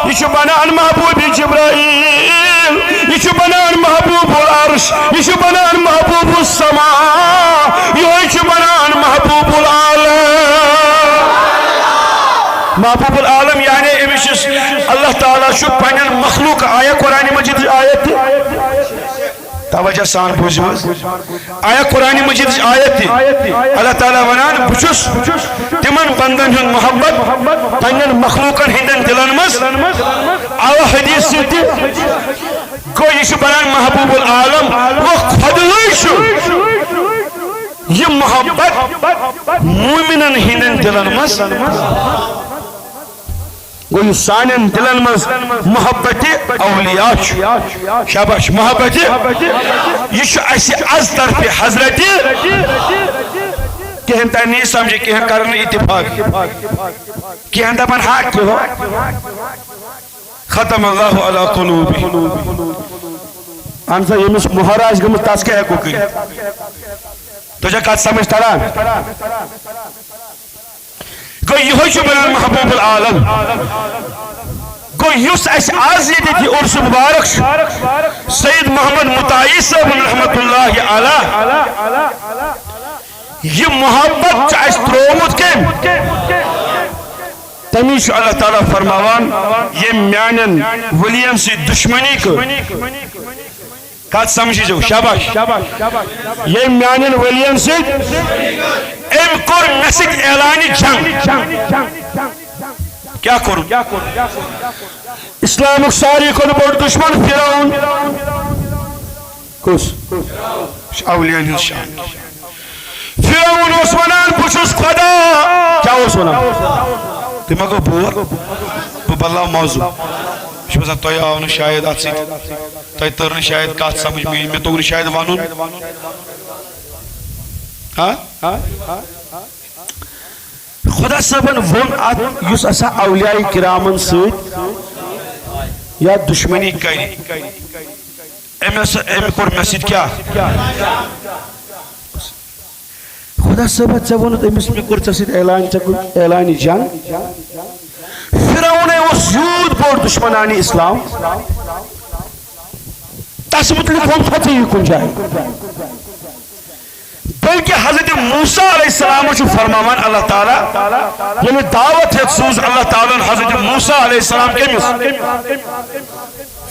یہ چھ بنان محبوب جبرائیل یہ چھ بنان محبوب العرش یہ چھ بنان محبوب السماء یہ چھ بنان محبوب العالم محبوب العالم یعنی امس اللہ تعالیٰ چھ پنن مخلوق آیا قرآن مجید آیت توجہ سان بوزو آیا قرآن مجید آیت اللہ تعالیٰ ونان بچس تمن بندن ہن محبت پنن مخلوقن ہندن دلن مز آو حدیث ستی گو یہ بنان محبوب العالم وہ خدای یہ محبت مومنن ہندن دلن مز گو یہ سانن دلن مز محبت اولیاء شاباش محبت یہ اسی از طرف حضرت کہن تا نہیں سمجھے کہن کرنے اتفاق کہن دپن حق ہو ختم اللہ علی قلوبی انسا یمس مہراج گمس تاس کے ہیکو کری تجھے کات سمجھ تران گو یہ چھ بنان محبوب العالم گو یس اس آز یہ تھی عرس مبارک سید محمد مطائی صاحب رحمت اللہ علیہ یہ محبت اس ترومت کے تمیش اللہ تعالیٰ فرماوان یہ میانن ولین سے دشمنی کو کات سمجھی جو شاباش یہ میانن ولین سے ام کور مسک اعلانی جنگ کیا کرو اسلام ساری کو بڑھ دشمن فرعون کس اولیاء شان فرعون اس ونان بچس خدا کیا اس ونان تمہ کو بور بلا موضوع شبہ تو آو شاید ات سی تو تر شاید کات سمجھ میں تو شاید وانون خدا صاحبن ون ات یس اسا اولیاء کرامن سۭتۍ یا دشمنی کری ام کور مسجد کیا خدا صاحب ژے ووٚنُتھ أمِس مےٚ کوٚر ژےٚ سۭتۍ اعلانہِ جنگ فرعون اوس یوٗت بوٚڑ دشمنانہِ اسلام تس متعلق ووٚنتھا ژےٚ یہِ کُنہِ جایہِ بلکہ حضرت موسیٰ علیہ السلام چھُ فرماوان اللہ تعالیٰ ییٚلہِ دعوت ہیٚتھ سوٗز اللہ تعالیٰ حضرت موسیٰ علیہ السلام کٔمِس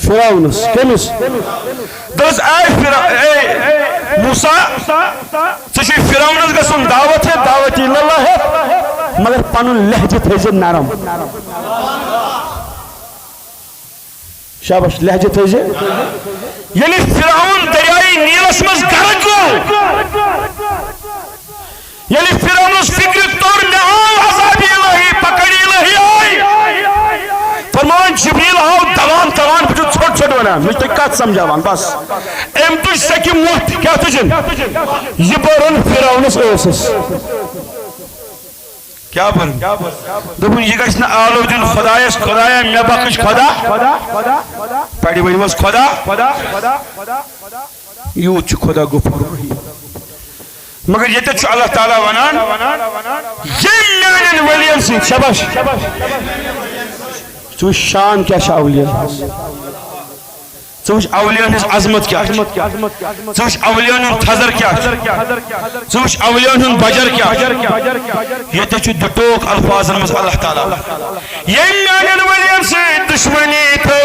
فرعونس کٔمِس دوٚپُس اے موسیٰ ژٕ فرعونس گژھُن دعوت ہے دعوت اللہ ہے مگر پنن لہجہ تھٲیزِ نرم شاباش لہجہ تھٲیزِ ییٚلہِ فرعون دریائے نیلس منٛز غرق گوٚو ییٚلہِ فرعونس فکر توٚر مےٚ آو عذاب الہی پکڑ الہی آئی فرمان جبریل آو دوان دوان بہٕ چھُس ژھوٚٹ ژھوٚٹ ونان مےٚ چھُ تۄہہِ کتھ سمجھاوان بس أمۍ تُج سیٚکہِ مُٹھ کیٛاہ تُجِن یہِ بٔرٕن فرعونس ٲسس کیا بٔرٕن دوٚپُن یہِ گژھِ نہٕ آلو دیُن خۄدایس خۄدایا مےٚ بخش خۄدا پرِ ؤنِوس خۄدا یوٗت چھُ خۄدا غفور رحیٖم مگر ییٚتٮ۪تھ چھُ اللہ تعالیٰ ونان ییٚمۍ میانٮ۪ن ؤلین سۭتۍ شاباش ژٕ وٕچھ شان کیٛاہ چھِ اولین ہٕنٛز ژٕ وٕچھ اولین ہٕنٛز عظمت کیٛاہ چھِ ژٕ وٕچھ اولین ہُنٛد تھزر کیٛاہ چھُ ژٕ وٕچھ اولین ہُنٛد بجر کیٛاہ چھُ ییٚتٮ۪تھ چھُ دُٹوک الفاظن منٛز اللہ تعالیٰ ییٚمۍ میانٮ۪ن ؤلین سۭتۍ دُشمنی تھٲو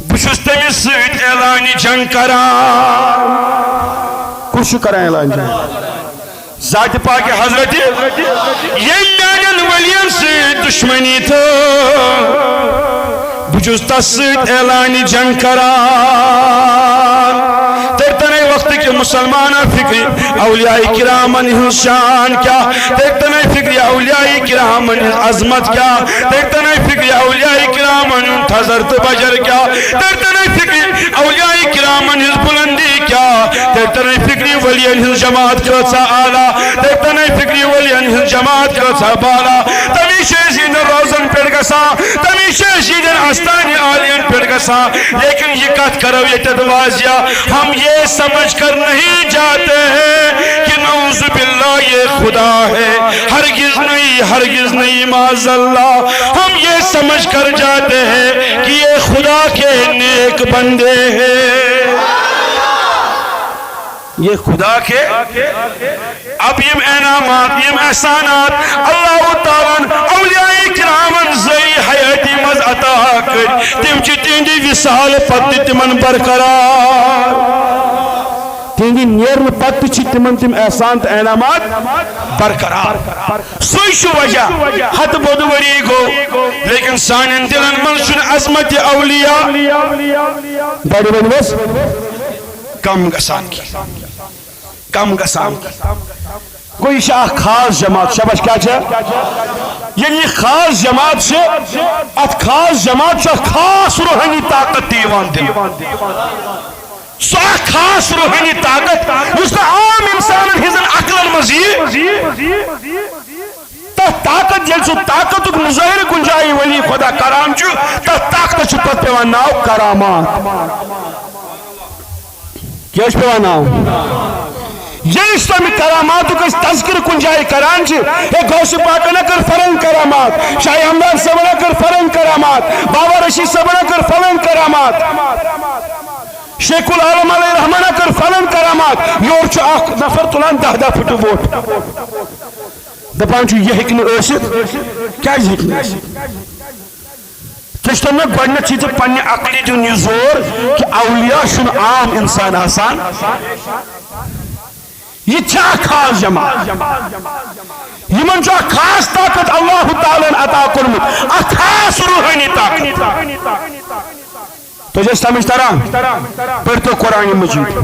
بہٕ چھُس تٔمِس سۭتۍ اعلانہِ جنگ کران کُس چھُ کران اعلان جنگ ذاتِ پاکہِ حضرت ییٚمۍ میانٮ۪ن ؤلین سۭتۍ دُشمنی تھٲو بہٕ چھُس تس سۭتۍ اعلانہِ جنگ کران ترتنے وقت کے مسلمانہ فکر اولیاء کرامن ہنز شان کیا ترتنے فکر اولیاء کرامن ہنز عظمت کیا ترتنے فکر اولیاء کرامن ہنز تھزر تو بجر کیا ترتنے فکر اولیاء کرامن ہنز بلندی کیا ترتنے فکر ولین ہنز جماعت کیسا آلہ ترتنے فکر ولین ہنز جماعت کیسا بالا تمیشہ سین روزن پر گسا تمیشہ سین آستانی آلین پر گسا لیکن یہ کت کرو یہ تدوازیا ہم یہ سمجھ کر نہیں جاتے ہیں کہ نعوذ باللہ یہ خدا ہے ہرگز نہیں معاذ اللہ ہم یہ سمجھ کر جاتے ہیں کہ یہ خدا کے نیک بندے ہیں یہ خدا کے اب یم انعامات یم احسانات اللہ تعالیٰ اولیاء کرامن زئی حیاتی مز عطا کر تم چھ تہندی وصال پتہ تمن برقرار تہندی نیرن پتہ چھ تمن تم احسان تو انعامات برقرار سوئی چھ وجہ ہتھ بود وری گو لیکن سانن دلن من چھ عظمت اولیاء بڑی بس کم گسان کی کم گسان گو یہ خاص جماعت شبش کیا یعنی خاص جماعت سے ات خاص جماعت سے خاص روحانی طاقت دیوان دل سو خاص روحانی طاقت اس کا عام انسان ہزن عقل مزید تا طاقت جل سو طاقت مظاہر گنجائی ولی خدا کرام چو تا طاقت چو پت پیوان ناو کرامات کیا پیوان ناو یہ اسلامی کرامات کا تذکر کن جائے کران چھ اے غوث پاک نہ کر فرن کرامات شاہ ہمدان سب نہ کر فرن کرامات بابا رشید سب نہ کر فرن کرامات شیخ العالم علیہ رحمہ نہ کر فرن کرامات یور چھ اخ نفر تلان 10 فٹ ووٹ دپان چھ یہ ہکن ٲسِتھ کیا ہکن ٲسِتھ میں گۄڈنیٚتھ چھ ژےٚ پننہِ عقلی دیُن یہِ زور کہ اولیاء چھُنہٕ عام انسان آسان یہ چھا خاص جماعت یمن چھا خاص طاقت اللہ تعالیٰ عطا کرمت اخ خاص روحانی طاقت تو جس سمجھ تران پھر تو قرآن مجید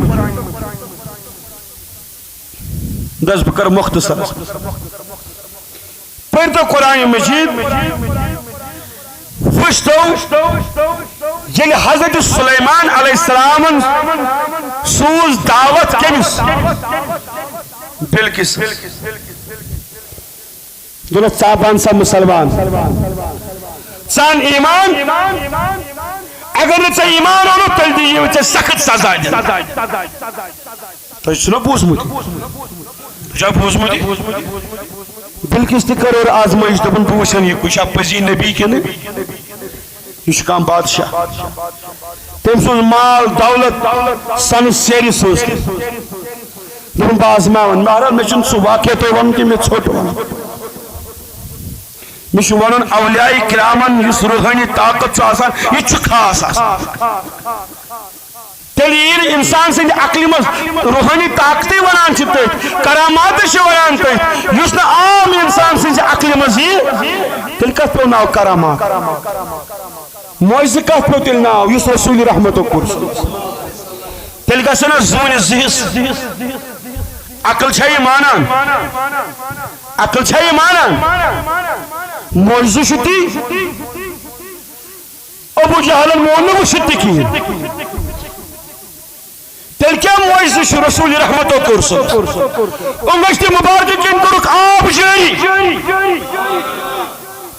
دس بکر مختصر پھر تو قرآن مجید وشتو یل حضرت سلیمان علیہ السلام سوز دعوت کمس بلکس دولت صاحبان سا مسلمان سان ایمان اگر نہ ایمان ہو تل دی سخت سزا دیں تو سنو بوزمت جب بوزمت بلکس تہ کر اور آزمائش دپن بہ وچھن یہ کچھ پزی نبی کن یہ کم بادشاہ تم سن مال دولت سن سیری سوز دپن بہ آزماون مہراج مے چھن سہ واقعہ تہ ون کہ مے ژھوٹ ون مے چھ ونن اولیاء کرامن یس روحانی طاقت چھ آسان یہ چھ خاص آسان تیل انسان سند عقل مز روحانی طاقت ونان کرامات ونان تس نا عام انسان سند عقل مز تیل کت پو ناو کرامات معجزہ کت پو تیل ناو اس رسول رحمت کور تیل گھن زون زہس عقل یہ مانان عقل یہ مانان معجزہ تی ابو جہل مون وچھت تہ کہین تیل کیا معجزہ رسول رحمت کور مشت مبارک کن کورک آب جاری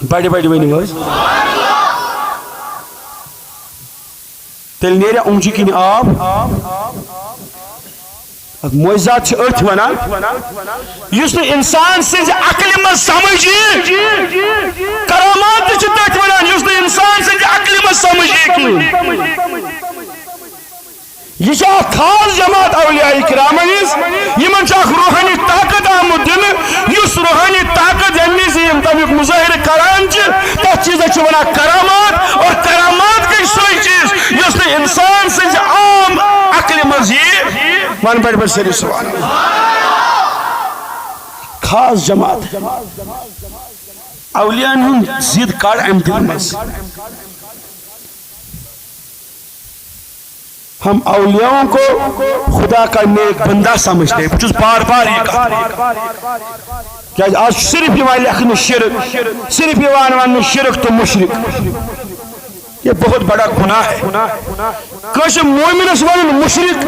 بڑی بڑی ونیو تیل نیریا اونجی کن آب معجزات ات ونان اس انسان سز عقل مز سمجھ کرامات تت ونان اس انسان سز عقل مز سمجھ یہ خاص جماعت اولیاء کرام یمن روحانی طاقت آمد دن اس روحانی طاقت یم تمیک مظاہر کران تک چیز ونان کرامات اور کرامات گئی سوئی چیز اس انسان سز عام عقل مز ون بڑ بڑ سری سبحان خاص جماعت اولیاء ہند زید کڑ ام دل مز ہم اولیاءوں کو خدا کا نیک بندہ سمجھتے ہیں بچوز بار بار یہ کہا کیا آج صرف یہ لکھن شرک صرف یہ وان شرک تو مشرک یہ بہت بڑا گناہ ہے کش مومنس ون مشرک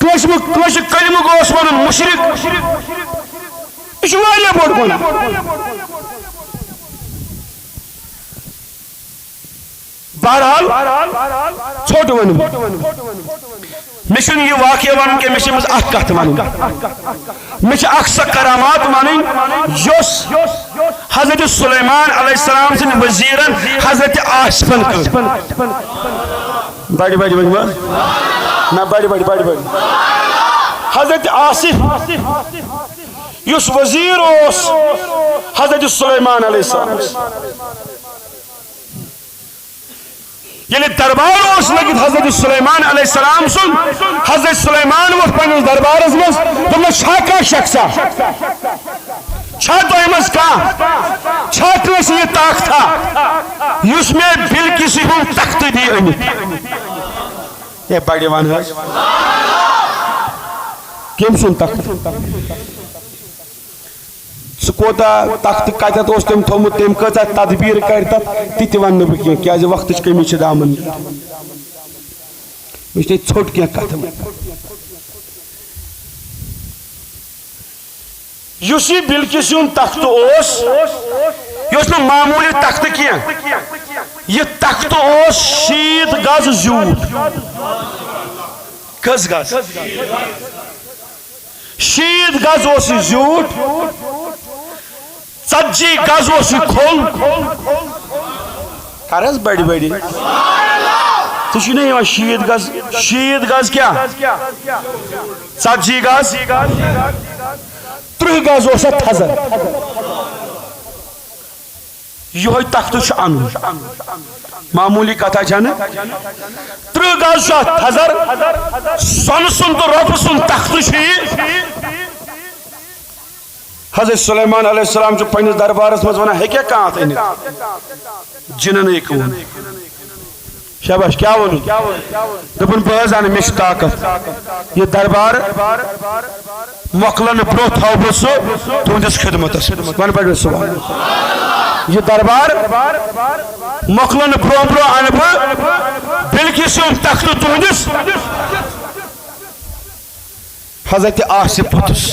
کش کلمہ گوس ون مشرک یہ بڑ گناہ بہرحال چھوٹ ون یہ واقعہ ون کہ مز اخ کت ون اکثر کرامات ون یس حضرت سلیمان علیہ السلام سن وزیرن حضرت آصفن بڑی بڑی بڑی نا بڑی بڑی بڑی بڑی حضرت آصف یس وزیر اس حضرت سلیمان علیہ السلام یعنی دربار اس لگت حضرت سلیمان علیہ السلام سن حضرت سلیمان وہ پنس دربار اس مز تم چھا کا شخصا چھا تو امز کا چھا تو اس یہ طاقت تھا اس میں بل کسی ہوں تخت دی یہ بڑی وان ہے کیم سن تخت سکوتا تخت کتت اس تم تھومت تم کتا تدبیر کرتا تی ون بہ کی وقت کمی دامن وچ ژھوٹ کی کت اس یہ بلکس تخت اس یہ معمولی تخت کی یہ تخت اس 60 گز زیوت کس گز 60 گز اس زیوت 40 گز اس کھول کرس بڑی بڑی تو نہیں 60 گز کیا 40 گز 30 گز اس تھزر یہ تخت ان معمولی کتھا چھن 30 گز تھزر سن سن تو رب سن تخت حضرت سلیمان علیہ السلام جو پنس دربارس مز ونان ہے کیا کانت ان جنن ایک ون شاباش کیا ون دپن بہت زانہ مش طاقت یہ دربار مکلن برو تھو بہ سو تہندس خدمتس ون پڑھ سبحان یہ دربار مکلن برو برو ان بہ بلکس تخت تہندس حضرت آصف پتس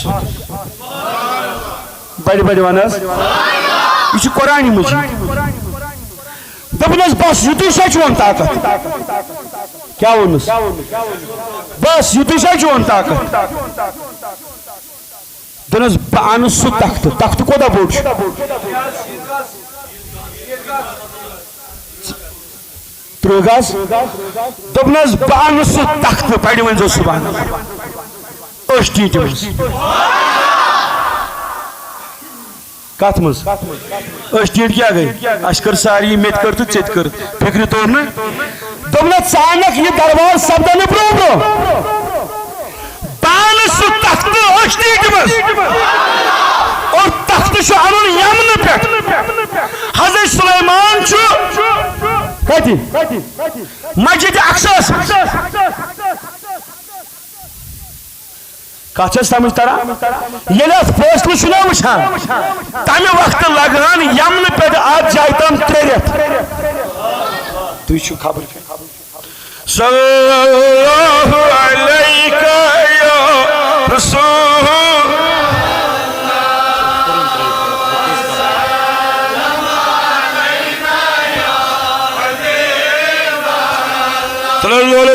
بڑی بڑی ونس یہ قرآن مجید دپنس بس یوتی سا چون طاقت کیا ونس بس یوتی سا چون طاقت دپنس بہ ان سہ تخت تخت کوتہ بوڑ ترہ گز دپنس بہ ان سہ تخت پڑھ ون سبحان اللہ أش ٹیٹ کت مز أش ٹیٹ کیا گئی اس کر ساری مت کر تو ژت کر فکر تور نا دوپنا ژانک یہ دربار سپدن برو برو پان سہ تخت اشتیٹ مز اور تخت ان یمن پہ حضرت سلیمان کتی مسجد اقصاس کت سمجھ تران یل فیصلہ چھ وچان تمہ وقت لگان یمن پہ ات جائے تام 3 رٮ۪تھ تھی خبر صلی اللہ علیکہ یا رسول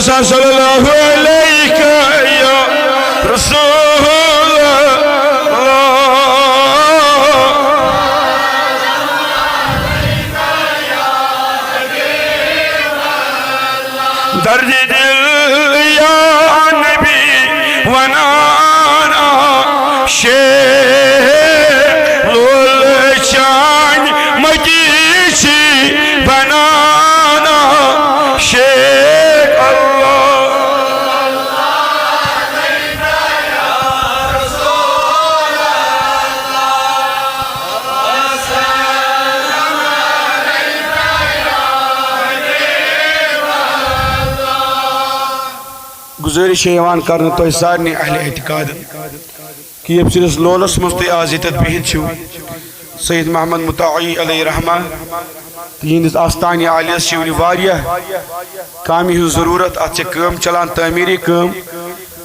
صلی اللہ علیکہ یا رسول درد دل یا نبی ونانا شیخ لولچان مجیسی بنانا شیخ اللہ گزارش کرنے تو سارے اہل اعتقاد کہ یم سندس لولس مز تھی آز یت بہت سید محمد متعی علیہ رحمہ تہندس آستانہ عالیس ونہ کامہ ہز ضرورت ات کام چلان تعمیری کام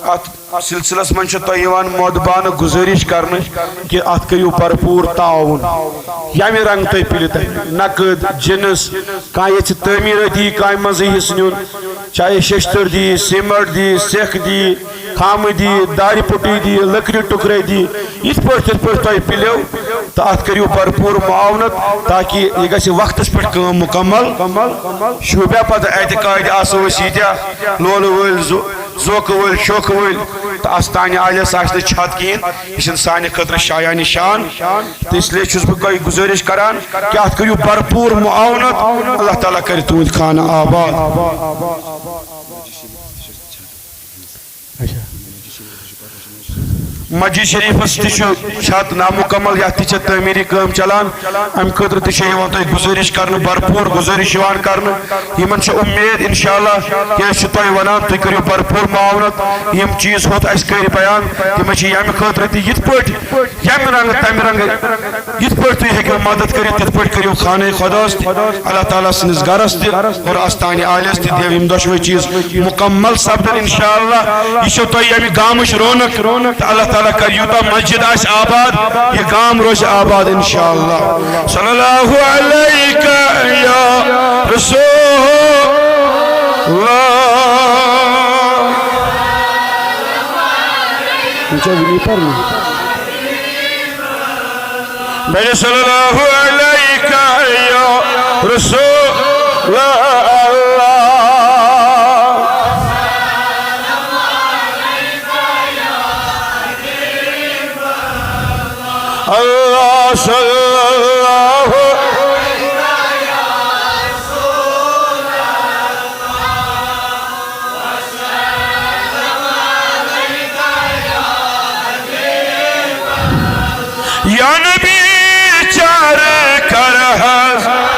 ات سلسلس من مودبانہ گزارش کرنے کہ ات کرو بھرپور تعاون یمہ رنگ تھی پلو تھی نقد جنس کھانا یھ تعمیراتی کامہ مز حصہ نیون چاہے ششتر دی سیمٹ دی سیکھ دی خام دی دار پٹی دی لکڑی ٹکرے دی یت پہ تھی پلو تو ات کرو بھرپور معاونت تاکہ یہ گھس وقت پہ کام مکمل شوبیا پتہ اعتقاد آسو یہ لول ول زوک ول شوق ول تو آستانہ عالیس آس چھت کہین یہ سانہ خطر شایان شان تو اس لیے چھس بہ گزارش کران کہ ات کرو بھرپور معاونت اللہ تعالیٰ کر تہد خانہ آباد مسجد شریفس تہ چھت نامکمل یہ تہ تعمیری کام چلان ام خاطر تہ تھی گزارش کرنے بھرپور گزارش کرنے یمن امید انشاءاللہ کہ تھی ونان تھی کرو بھرپور معاونت یم چیز ہوت اس کر بیان تم یم خاطر تہ یت پہ یم رنگ تم رنگ یت پہ تھی ہیکو مدد کرت تت پہ کرو خانہ خداس اللہ تعالیٰ سندس گرس تہ اور آستانہ عالیس تہ دیو یم دشوے چیز مکمل سپدن انشاءاللہ یہ تھی یم گامچ رونق اللہ تعالیٰ کر یوتا مسجد آس آباد یہ گام روز آباد انشاءاللہ صلی اللہ علیکہ یا رسول اللہ صلی اللہ علیکہ یا رسول اللہ اللہ صلی اللہ یا نبی چار کر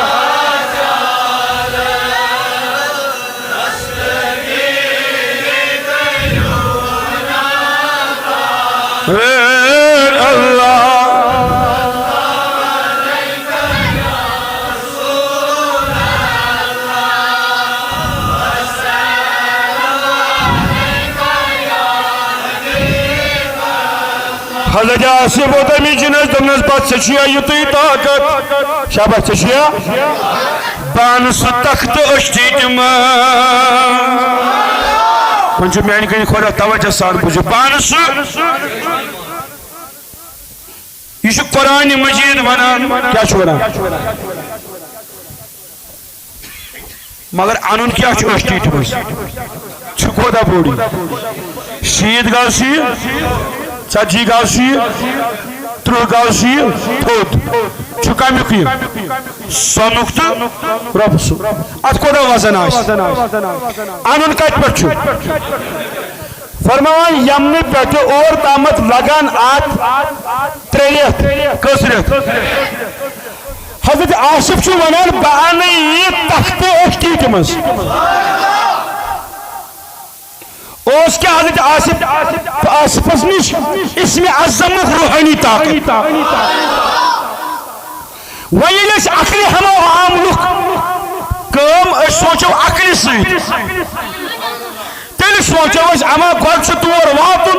حضرت آصف و تمی جنس دمنس بات سچیا یوتی طاقت شابہ سچیا بان سو تخت اشتی جمع کنچو میانی کنی خورا توجہ سان بوجھو بان سو یہ شو قرآن مجید ونان کیا شو ونان مگر انون کیا شو اشتی جمع چھکو دا بوڑی شید گا سی ژتجی گاو 30 گز تھوٚد چھُ کمیُک یہِ سۄنُک تہٕ رۄبہٕ سُنٛد اتھ کوتاہ وزن آسہِ انُن کتہِ پٮ۪ٹھ چھُ فرماوان یمنہِ پٮ۪ٹھٕ اور تامتھ لگان اتھ 3 رٮ۪تھ کٔژ رٮ۪تھ حضرت آصف چھُ ونان بہٕ انہٕ یہِ تختہٕ أٹھۍ منٛز اوس کیا حضرت آصفس نش اسم عظمک روحانی طاقت وۄنۍ ییٚلہِ أسۍ عقلہِ ہٮ۪مو عام لُکھ کٲم أسۍ سونٛچو عقلہِ سۭتۍ تیٚلہِ سونٛچو أسۍ اما گۄڈٕ چھُ تور واتُن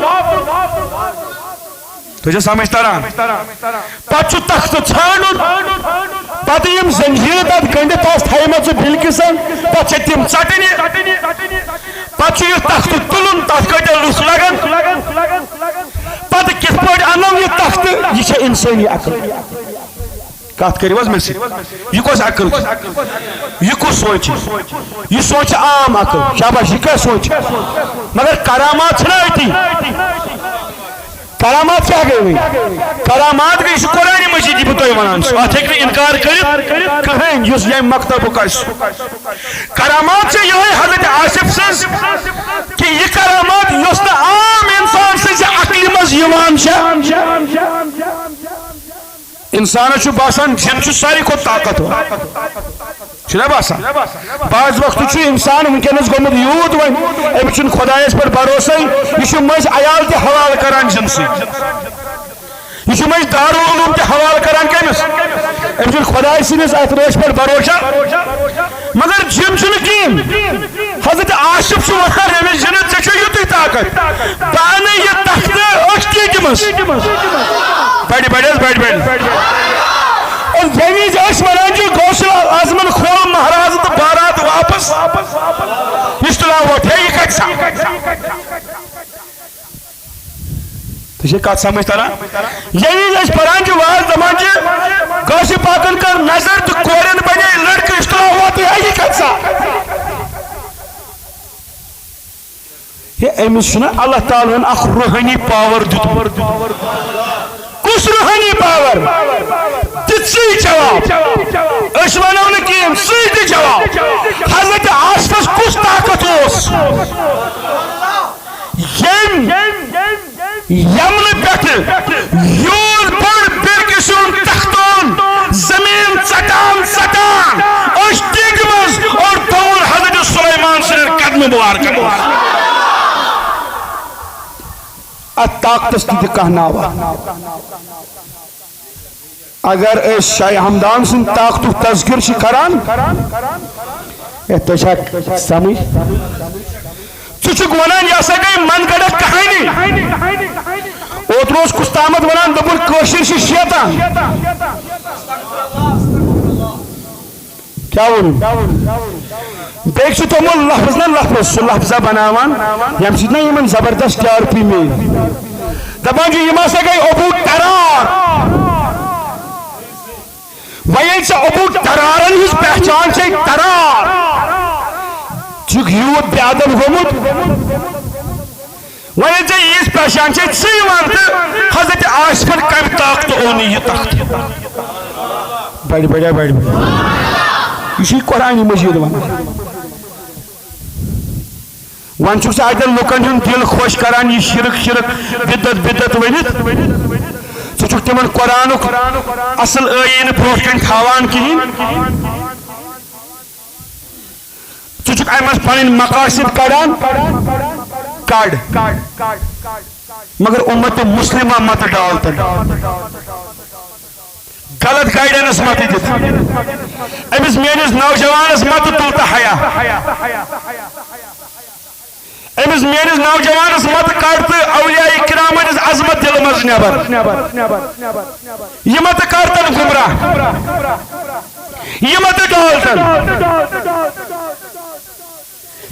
تُہۍ چھا سمجھ تران پتہٕ چھُ تختہٕ ژھانڈُن پتہٕ یِم زنجیٖرٕ تتھ گٔنڈِتھ آسہٕ تھایمژٕ بِلکِسن پتہٕ چھِ تِم ژٹنہِ پتہٕ چھُ یہِ تختہٕ تُلُن تتھ کۭتیاہ لُکھ لگان پتہٕ کِتھ پٲٹھۍ انو یہِ تختہٕ یہِ چھےٚ انسٲنی عقل کتھ کٔرِو حظ مےٚ سۭتۍ یہِ کۄس عقل یہِ کُس سونچہِ یہِ سونچہِ عام عقل شاباش یہِ کیٛاہ سونچہِ مگر کرامات چھِنہ أتی کرامات کیا گئی ہوئی کرامات گئی یہ قرآن مجید بہ تھی ونان ات ہیٚکہِ نہٕ انکار کٔرِتھ کٕہٕنۍ یُس ییٚمہِ مکتبُک آسہِ کرامات چھِ یِہوٚے حضرت آصف سٕنٛز کہِ یہِ کرامات یۄس نہٕ عام انسان سٕنٛزِ عقلہِ منٛز یِوان چھےٚ انسانس چھُ باسان جِن چھُ ساروی کھۄتہٕ طاقتور چھُنہ باسان بعض وقتہٕ چھُ انسان ونکیٚنس گوٚمُت یوٗت وۄنۍ أمِس چھُنہٕ خۄدایس پٮ۪ٹھ بھروسے یہِ چھُ مٔنٛزۍ عیال تہِ حوالہٕ کران جِن سۭتۍ یہ مجھ دارالعلوم تہ حوالہ کران کمس امس خدائے سندس ات روش پہ بھروسہ مگر جن کہین حضرت آصف ونان امس جن ژے یُتُے طاقت بانہ یہ تخت أٹھ مز بڑ اور ییٚمہِ وِزِ ونان غوث اعظمن کھول مہراز تو بارات واپس یہ تلاوت ہے یہ کت سا تجھے کت سمجھ تران ییٚمہِ وِزِ پران واز دپان غوث پاکن کر نظر تو کورین بنے لڑکہ اس تلاوت ہے یہ کت سا یہ امس اللہ تعالیٰ اخ روحانی پاور دیت کس روحانی پاور دت سی جواب اس ونو نہ کہین سی دی جواب حضرت آصفس کس طاقت اس یمن پہ یور بڑ بلکسون تختون زمین ژٹان اش ڈگ مز اور دور حضرت سلیمان سن قدم بوار کر ات طاقتس تہ کانٛہہ ناوا اگر اس شاہ ہمدان سن طاقتک تذکر کران تہ سمجھ ژٕ ونان یہ سا گئی من گڑھ کہانی اوتر کس تامت ونان دپن کشر شیطان کیا ون بیٚیہِ چھُ تھوٚمُت لفظ نا لفظ سُہ لفظہ بناوان ییٚمہِ سۭتۍ نا یِمن زبردست ٹی آر پی میلہِ دپان چھُ یِم ہسا گٔے ابوٗ ٹرار وۄنۍ ییٚلہِ ژےٚ ابوٗ ٹرارن ہٕنٛز پہچان چھے ٹرار چھُکھ یوٗت بے ادب گوٚمُت وۄنۍ ییٚلہِ ژےٚ ییٖژ پہچان چھے ژٕے وَن تہٕ حضرت آصفن کمہِ طاقتہٕ اوٚن یہِ تخت بڑِ یہ قرآن مجید ون چھُکھ ژٕ اتٮ۪ن لُکن ہُنٛد دل خوش کران یہ شرک بدت ؤنِتھ ژٕ چھُکھ تِمن قرآنُک اصل ٲییٖنہٕ برونٛٹھ کَنہِ تھاوان کِہیٖنۍ ژٕ چھُکھ امہِ منٛز پنٕنۍ مقاصد کڑان کڑ مگر اُمت مسلمہ مت ڈالتن غلط گائیڈنس مت دِتھ أمس میٲنِس نوجوانس مت تُل تہٕ حیا أمس میٲنِس نوجوانس مت کڑ تہٕ اولیاء کرام ہٕنٛدِس عظمت دل منٛز نٮ۪بر یہِ مت کرتن گمراہ یہِ مت ڈالتن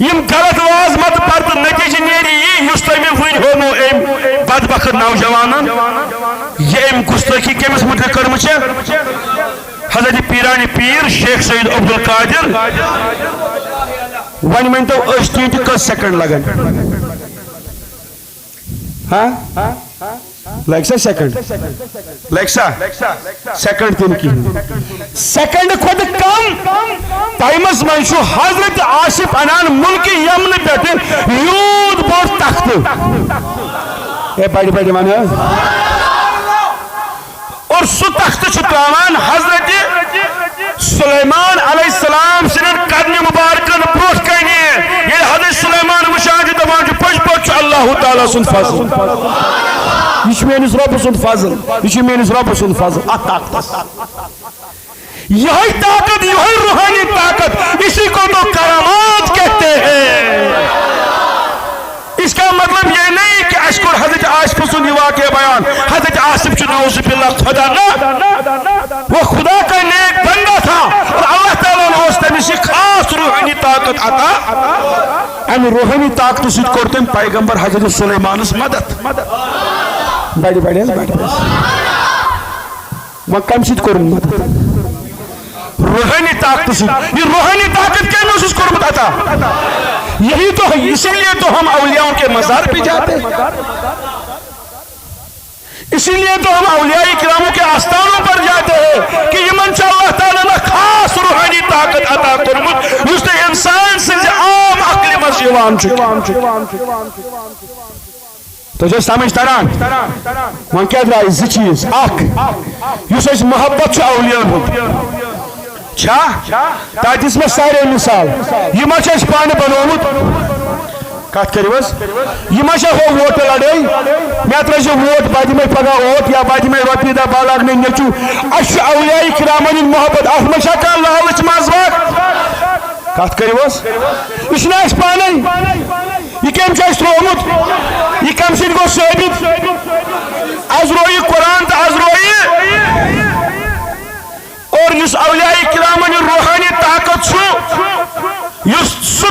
یم غلط واز مت پر تہٕ نتیجہ نیرِ یی یُس تۄہہِ مےٚ وٕنۍ ہومو أمۍ بدبخت نوجوانن یہ أمۍ گُستٲخی کٔمِس مُتعلق کٔرمٕژ چھےٚ حضرت پیرانی پیر شیخ سید عبدالقادر وۄنۍ ؤنۍتو أسۍ تہِ کٔژ سیکنڈ لگن لگ سا سیکنڈ لگ سا سیکنڈ تین کی سیکنڈ خود کم ٹائمس من حضرت آصف انان ملک یمن پہ یوت بوڑ تخت اے بڑی بڑی ون اور سہ تخت تراوان حضرت سلیمان علیہ السلام سن قدم مبارکن بروٹ کن یہ حضرت سلیمان وشان دپان پز پہ اللہ تعالیٰ سن فضل یہ میس رب سن فضل یہ میس رب سن فضل ات طاقت یہ طاقت یہ روحانی طاقت اسی کو تو کرامات کہتے ہیں اس کا مطلب یہ نہیں کہ اشکر حضرت آصف سن یہ واقعہ بیان حضرت آصف نعوذ باللہ خدا نہ وہ خدا کا نیک بندہ تھا اور اللہ تعالیٰ نے اس تمہیں سے خاص روحانی طاقت عطا ام روحانی طاقت سید کرتے پیغمبر حضرت سلیمان مدد بڑی بڑی وہ کم سید کرن مدد روحانی طاقت سید یہ روحانی طاقت کیا محسوس کرمت عطا یہی تو ہے اسی لیے تو ہم اولیاءوں کے مزار پہ جاتے ہیں اسی لیے تو ہم اولیاء کراموں کے آستانوں پر جاتے ہیں کہ یہ منچ اللہ تعالیٰ نے خاص روحانی طاقت عطا کرمت اس نے انسان سے عام عقل مزیوان چکے تو جو سمجھ تران من کیا درائی زی چیز اک یس اس محبت سے اولیاء ہوتی تاکہ اس میں سارے مثال یہ ما چھ پانے بنومت کت کریوس یہ ما چھ ہو ووٹ لڑائی میں ترجی ووٹ بعد میں پگا ووٹ یا بعد میں روپی دا بالاگ میں نچو اش اولیاء کرامن محبت ات ما چھ کا لالچ مزواق کت کریوس اس نے اس پانے یہ کم چھ ترومت یہ کم سید گو ثابت از روئی قرآن تا از روئی اور اس اولیاء کرامن روحانی طاقت سو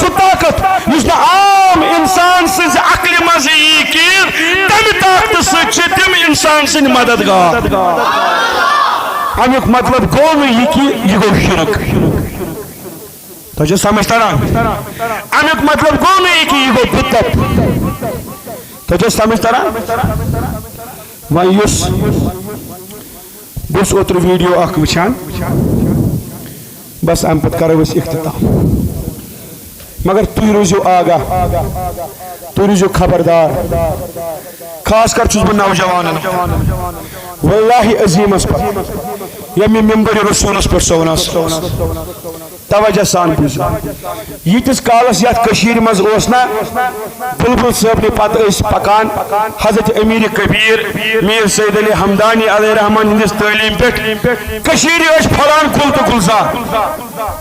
طاقت اس نے عام انسان سے عقل مزی کی تم طاقت سے تم انسان سے مددگار امیک مطلب گو نہیں کہ یہ گو شرک تو جو سمجھتا رہا امیک مطلب گو نہیں کہ یہ گو بدت تو جو سمجھتا رہا وہاں یس بس اوتر ویڈیو اخ وچھان بس ام پت کرو اس اختتام مگر تھی روزو آگاہ تھی روزو خبردار خاص کر چھس بہ نوجوانن واللہ عظیم اس پر یمی ممبر رسولس پر سوناس توجہ سان بوزو یتس کالس یت کشیر مز اوسنا بلبل صاحب نے پتہ اس پکان حضرت امیر کبیر میر سید علی حمدانی علیہ رحمان ہندس تعلیم پہ کشیر اس پھلان کل تو گلزار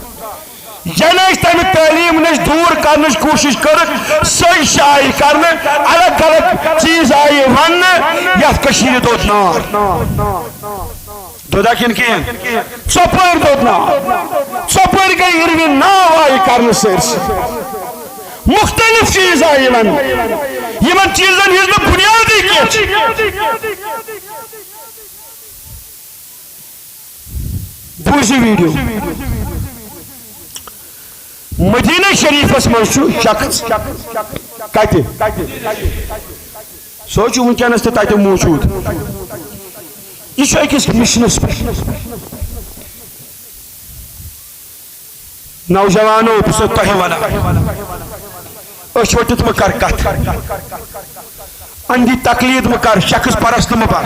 ینس تمہ تعلیم نش دور کرنچ کوشش کر سی شائع کرنے الگ الگ چیز آئی ون یت کشیر دود نار دودا کن کین ژوپر دود نار ژوپر گئی اروین ناو آئی کرنے سرس مختلف چیز آئی ون یمن چیزن ہز میں بنیادی کی بوزی ویڈیو مدینہ شریف اس منشو شخص کہتے سوچو ونکینس تہ تتہ موجود یہ اکس مشنس پہ نوجوانو بس تہ ونان اچھ وٹت مہ کر کت اندی تقلید مہ کر شخص پرست مہ بن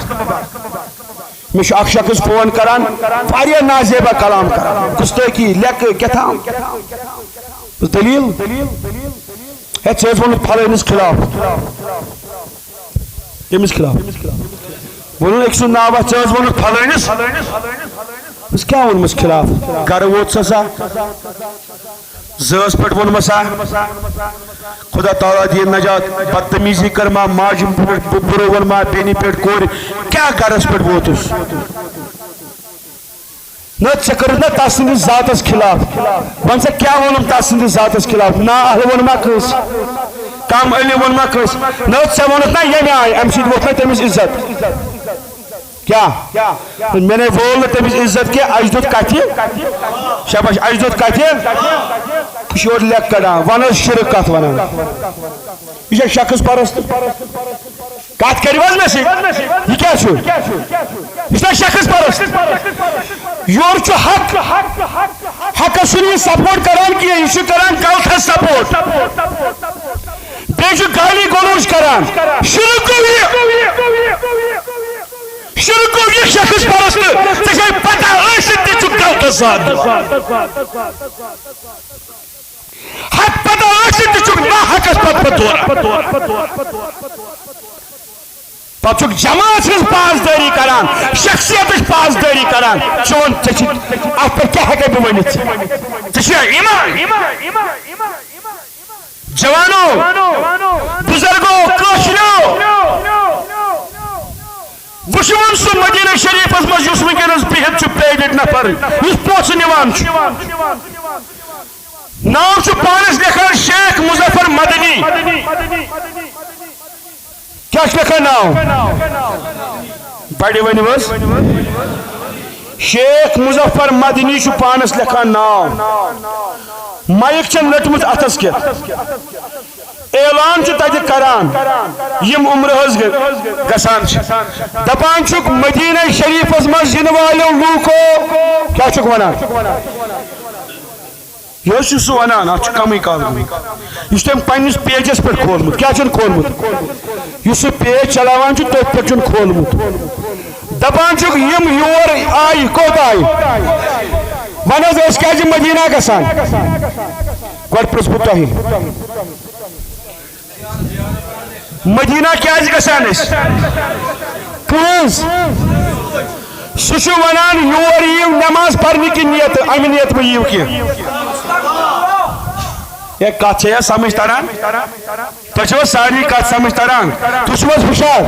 مش اخ شخص فون کران واریاہ نازیبہ کلام کران گستاخی لیک کتام دلیل ہے ژےٚ ووٚنُتھ پھلٲنِس خلاف کٔمِس خلاف ووٚنُن أکۍ سُنٛد ناو ژےٚ ووٚنُتھ پھلٲنِس بس کیٛاہ ووٚنمس خلاف گرٕ ووت سا زٲژ پٮ۪ٹھ ووٚنمسا خدا تعالیٰ دِیِن نجات بدتمیٖزی کٔرما ماجہِ پٮ۪ٹھ بُرٕ ووٚنما بیٚنہِ پٮ۪ٹھ کورِ کیٛاہ گرس پٮ۪ٹھ ووتُس نہ ژےٚ کٔرٕتھ نا تس سٕنٛدِس ذاتس خلاف وۄنۍ ژےٚ کیٛاہ ووٚنُم تس سٕنٛدِس ذاتس خلاف نا اہلہِ ووٚنما کٲنٛسہِ کم علی ووٚنما کٲنٛسہِ نہ ژےٚ ووٚنُتھ نا ییٚمہِ آیہِ اَمہِ سۭتۍ ووت نا تٔمِس عزت کیا میں نے وول نہ تٔمِس عزت کینٛہہ اَسہِ دیُت کتھِ شاباش اَسہِ دیُت کتھِ یہِ چھُ اورٕ لیٚکھ کڑان ون حظ شرک کتھ ونان یہ شخص پرست کات کریو حظ مےٚ سۭتۍ یہِ کیٛاہ چھُ یہِ چھُنا شخص پرست یورٕ چھُ حق حقس چھُنہٕ یہِ سپورٹ کران کینٛہہ یہِ چھُ کران غلطس سپورٹ بیٚیہِ چھُ گالی گلوچ کران شرک گوٚو یہِ شخص پرست ژےٚ چھے پتہ ٲسِتھ تہِ چھُ غلطس ساتھ حق پتہ ٲسِتھ تہِ چھُکھ نا حقس پتہٕ پتہٕ چھُکھ جماعت ہٕنٛز پاسدٲری کران شخصیتٕچ پاسدٲری کران چون ژےٚ چھِ اتھ پٮ۪ٹھ کیٛاہ ہٮ۪کے بہٕ ؤنِتھ ژےٚ چھُیا ایمان جوانو بزرگو کٲشرو وٕچھوُن سُہ مدینہ شریفس منٛز یُس وٕنکیٚنس بِہِتھ چھُ پرٛیویٹ نفر یُس پونٛسہٕ نِوان چھُ ناو چھُ پانس لیکھان شیخ مظفر مدنی کیا چھُ لیکھان ناو بڑِ ؤنِو حظ شیخ مظفر مدنی چھُ پانس لیکھان ناو مایک چھن لٔٹمٕژ اتھس کٮ۪تھ اعلان چھُ تتہِ کران یِم عمرٕ حظ گژھان چھِ دپان چھُکھ مدینہ شریفس منٛز یِنہٕ والیو لوٗکو کیٛاہ چھُکھ ونان یہ چھُ سُہ ونان اتھ چھُ کمٕے کال یہ چھُ تٔمۍ پننِس پیجس پٮ۪ٹھ کھولمُت کیٛاہ چھُنہٕ کھولمُت یُس سُہ پیج چلاوان چھُ تٔتھۍ پٮ۪ٹھ چھُنہٕ کھولمُت دپان چھُکھ یِم یور آیہِ کوٚت آیہِ وۄنۍ حظ أسۍ کیٛازِ مدینہ گژھان گۄڈٕ پرٛژھ بہٕ تۄہہِ مدینہ کیٛازِ گژھان أسۍ کٲنٛسہِ سُہ چھُ ونان یور یِیِو نٮ۪ماز پرنہٕ کہِ نیتہٕ امہِ نیتہٕ مہٕ یِیِو کینٛہہ ہے کتھ چھےٚ سمجھ تران تۄہہِ چھوا سارنٕے کتھ سمجھ تران تُہۍ چھِو حظ ہُشار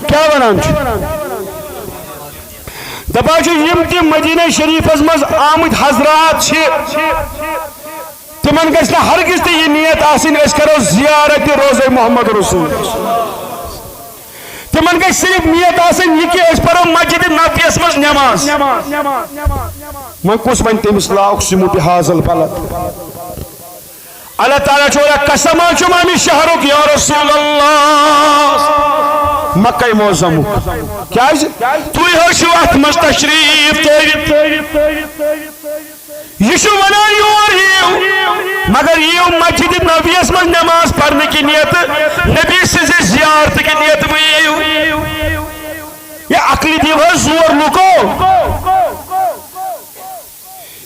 کیٛاہ ونان چھُ دپان چھُ یِم تہِ مدینہ شریفس منٛز آمٕتۍ حضرات چھِ تِمن گژھِ نہٕ ہرگز تہِ یہِ نیت آسٕنۍ أسۍ کرو زیارت روزے محمد رسول تِمن گژھِ صرف نیت آسٕنۍ یہِ کہِ أسۍ پرو مسجد نبویَس منٛز نٮ۪ماز وۄنۍ کُس وَنہِ تٔمِس لا اقسم بہذا البلد اللہ تعالیٰ چھُ ونان قسم چھُم امہِ شہرُک یا رسول اللہ مکہ معظمُک کیٛازِ تُہۍ حظ چھِو اتھ منٛز تشریف تھٲوِتھ یہ چھُ ونان یور یِیِو مگر یِیِو مسجد نبویَس منٛز نٮ۪ماز پرنہٕ کہِ نیتہٕ نبی سٕنٛزِ زیارتہٕ کہِ نیتہٕ مہٕ یِیِو یہ عقلہِ دِیِو حظ زور لُکو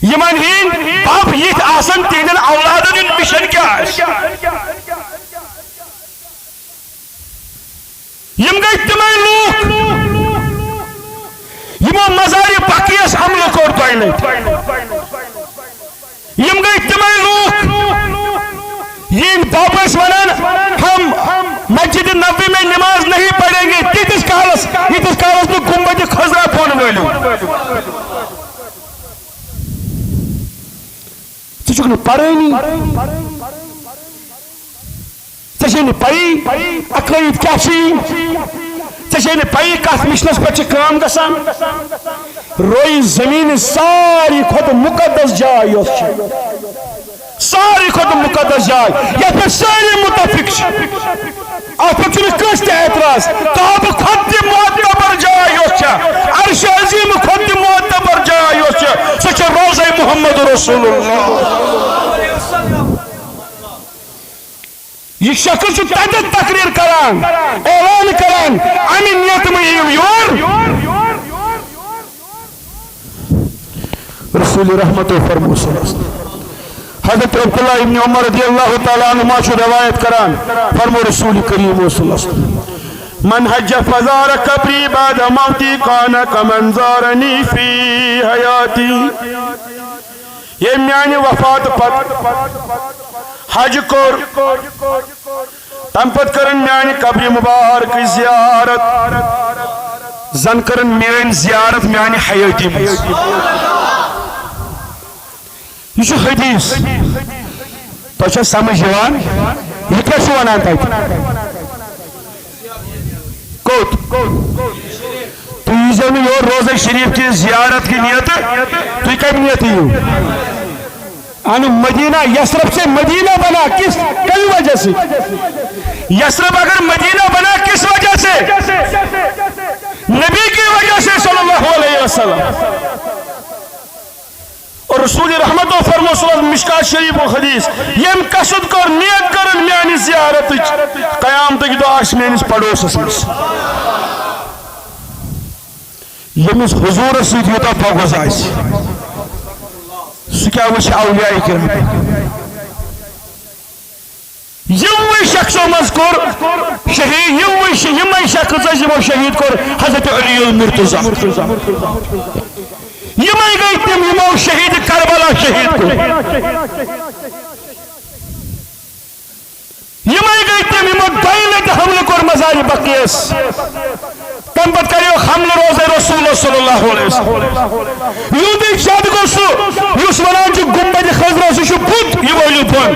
یِمن ہٕنٛدۍ بب یِتھ آسن تِہنٛدٮ۪ن اولادن ہُنٛد مِشن کیٛاہ آسہِ یِم گٔے تِمے لوٗکھ یِمو مزارِ بقیَس حملہٕ کوٚر دۄیہِ لٹہِ یم گئی تمے لوگ یہ باب ٲسۍ ونان ہم مسجد نبوی میں نماز نہیں پڑھیں گے تیتس کالس نہٕ گنبد خضرا بۄن وٲلِو ژٕ چھُکھ نہٕ پرٲنی ژےٚ چھے نہٕ پَیی عقٲیِد کیٛاہ چھِ ژےٚ چھے نہٕ پَیی کتھ مِشنس پٮ۪ٹھ چھِ کٲم گژھان روی زمین ساری کھۄتہٕ مُقدس جاے یۄس چھِ ساری کھۄتہٕ مُقدس جاے یتھ پٮ۪ٹھ سٲری مُتفِق چھِ اتھ پٮ۪ٹھ چھُنہٕ کٲنٛسہِ تہِ اعتراض کعبہٕ کھۄتہٕ تہِ معتبر جاے یۄس چھےٚ عرشِ عظیٖم کھۄتہٕ تہِ معتبر جاے یۄس چھےٚ سۄ چھےٚ روضے محمد رسول اللہ یہ شخص چھُ تتٮ۪تھ تقریر کران اعلان کران امہِ نیتہٕ مہٕ یِیِو یور رسول رحمت و فرمو صلی اللہ علیہ وسلم حضرت عبداللہ ابن عمر رضی اللہ تعالیٰ عنہما چھُ روایت کران فرمو رسول کریم صلی اللہ علیہ وسلم من حج فزار قبری بعد موتی کان کمن زارنی فی حیاتی یہ میانہِ وفات پت حج کوٚر تمہِ پتہٕ کٔرٕن میانہِ قبرِ مبارکٕچ زیارت زن کٔرٕن میٲنۍ زیارت میانہِ حیٲتی منٛز یہ چھُ حدیث تۄہہِ چھا سمجھ یِوان یہِ کیٛاہ چھُ ونان تتہِ کوٚت تُہۍ ییٖزیو نہٕ یور روزے شریف کہِ زیارت کہِ نیتہٕ تُہۍ کمہِ نیتہٕ یِیِو مدینہ یثرب سے مدینہ بنا کس کئی وجہ سے یثرب اگر مدینہ بنا کس وجہ کیسے؟ نبی کی وجہ سے صلی اللہ علیہ وسلم. اور رسول رحمت و فرمو صلی اللہ مشکات شریف و حدیث یم قصد کر نیت کرن میانی زیارت قیامت کی دعا اس میانس پڑوسس مس یمس حضور سید یوتا فوقس آئیس سکیا وش اولیاء کرام یموی شخصو مذکور شہید یموی شخص یمو شہید کر حضرت علی المرتضی یمائی گئی تم یمو شہید کربلا شہید کو یمائی گئی تم یمو دائلت حمل کر مزار بقیس تم بات کریو حمل روز رسول صلی اللہ علیہ وسلم یوں دیکھ شاد کو سو یوس ونان جو گمبد خضرہ سو شو بود یہ ویلو پون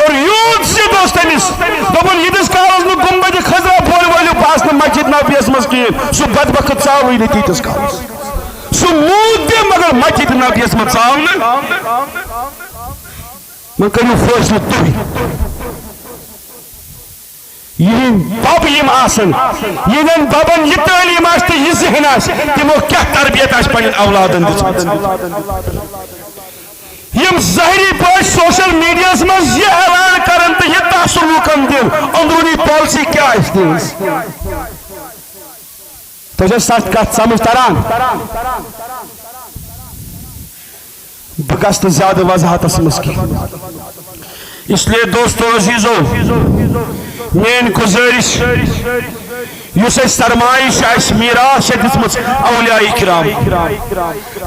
اور یود سے دوست تمس دبن یدس کالس نو گمبد خضرہ بول ویلو پاس نہ مسجد نبیس مز کین سو بدبخت ژاوٕے نہٕ تیٖتِس کالس سو موٗد تہِ مگر مسجد نبیس مز ژاو نہٕ وۄنۍ کٔرِو فٲصلہٕ تُہۍ یِہٕنٛدۍ بب یِم آسن یِہٕنٛدٮ۪ن ببن یہِ تعلیٖم آسہِ تہٕ یہِ ذہن آسہِ تِمو کیٛاہ تربیت آسہِ پنٕنٮ۪ن اولادن دِژمٕژ یم ظاہری پٲٹھۍ سوشل میڈیاہس منٛز یہِ اعلان کرن تہٕ یہِ تاثر لوٗکن دِن اندروٗنی پالسی کیٛاہ آسہِ تِہنٛز تۄہہِ چھا سچ کتھ سمجھ تران بہٕ گژھٕ نہٕ زیادٕ وضاحتس منٛز کینٛہہ اس لیے دوستو عزیزو میٲنۍ گُزٲرِش یُس اَسہِ سرمایہ چھِ میراث چھِ دِژمٕژ اولیاء کرام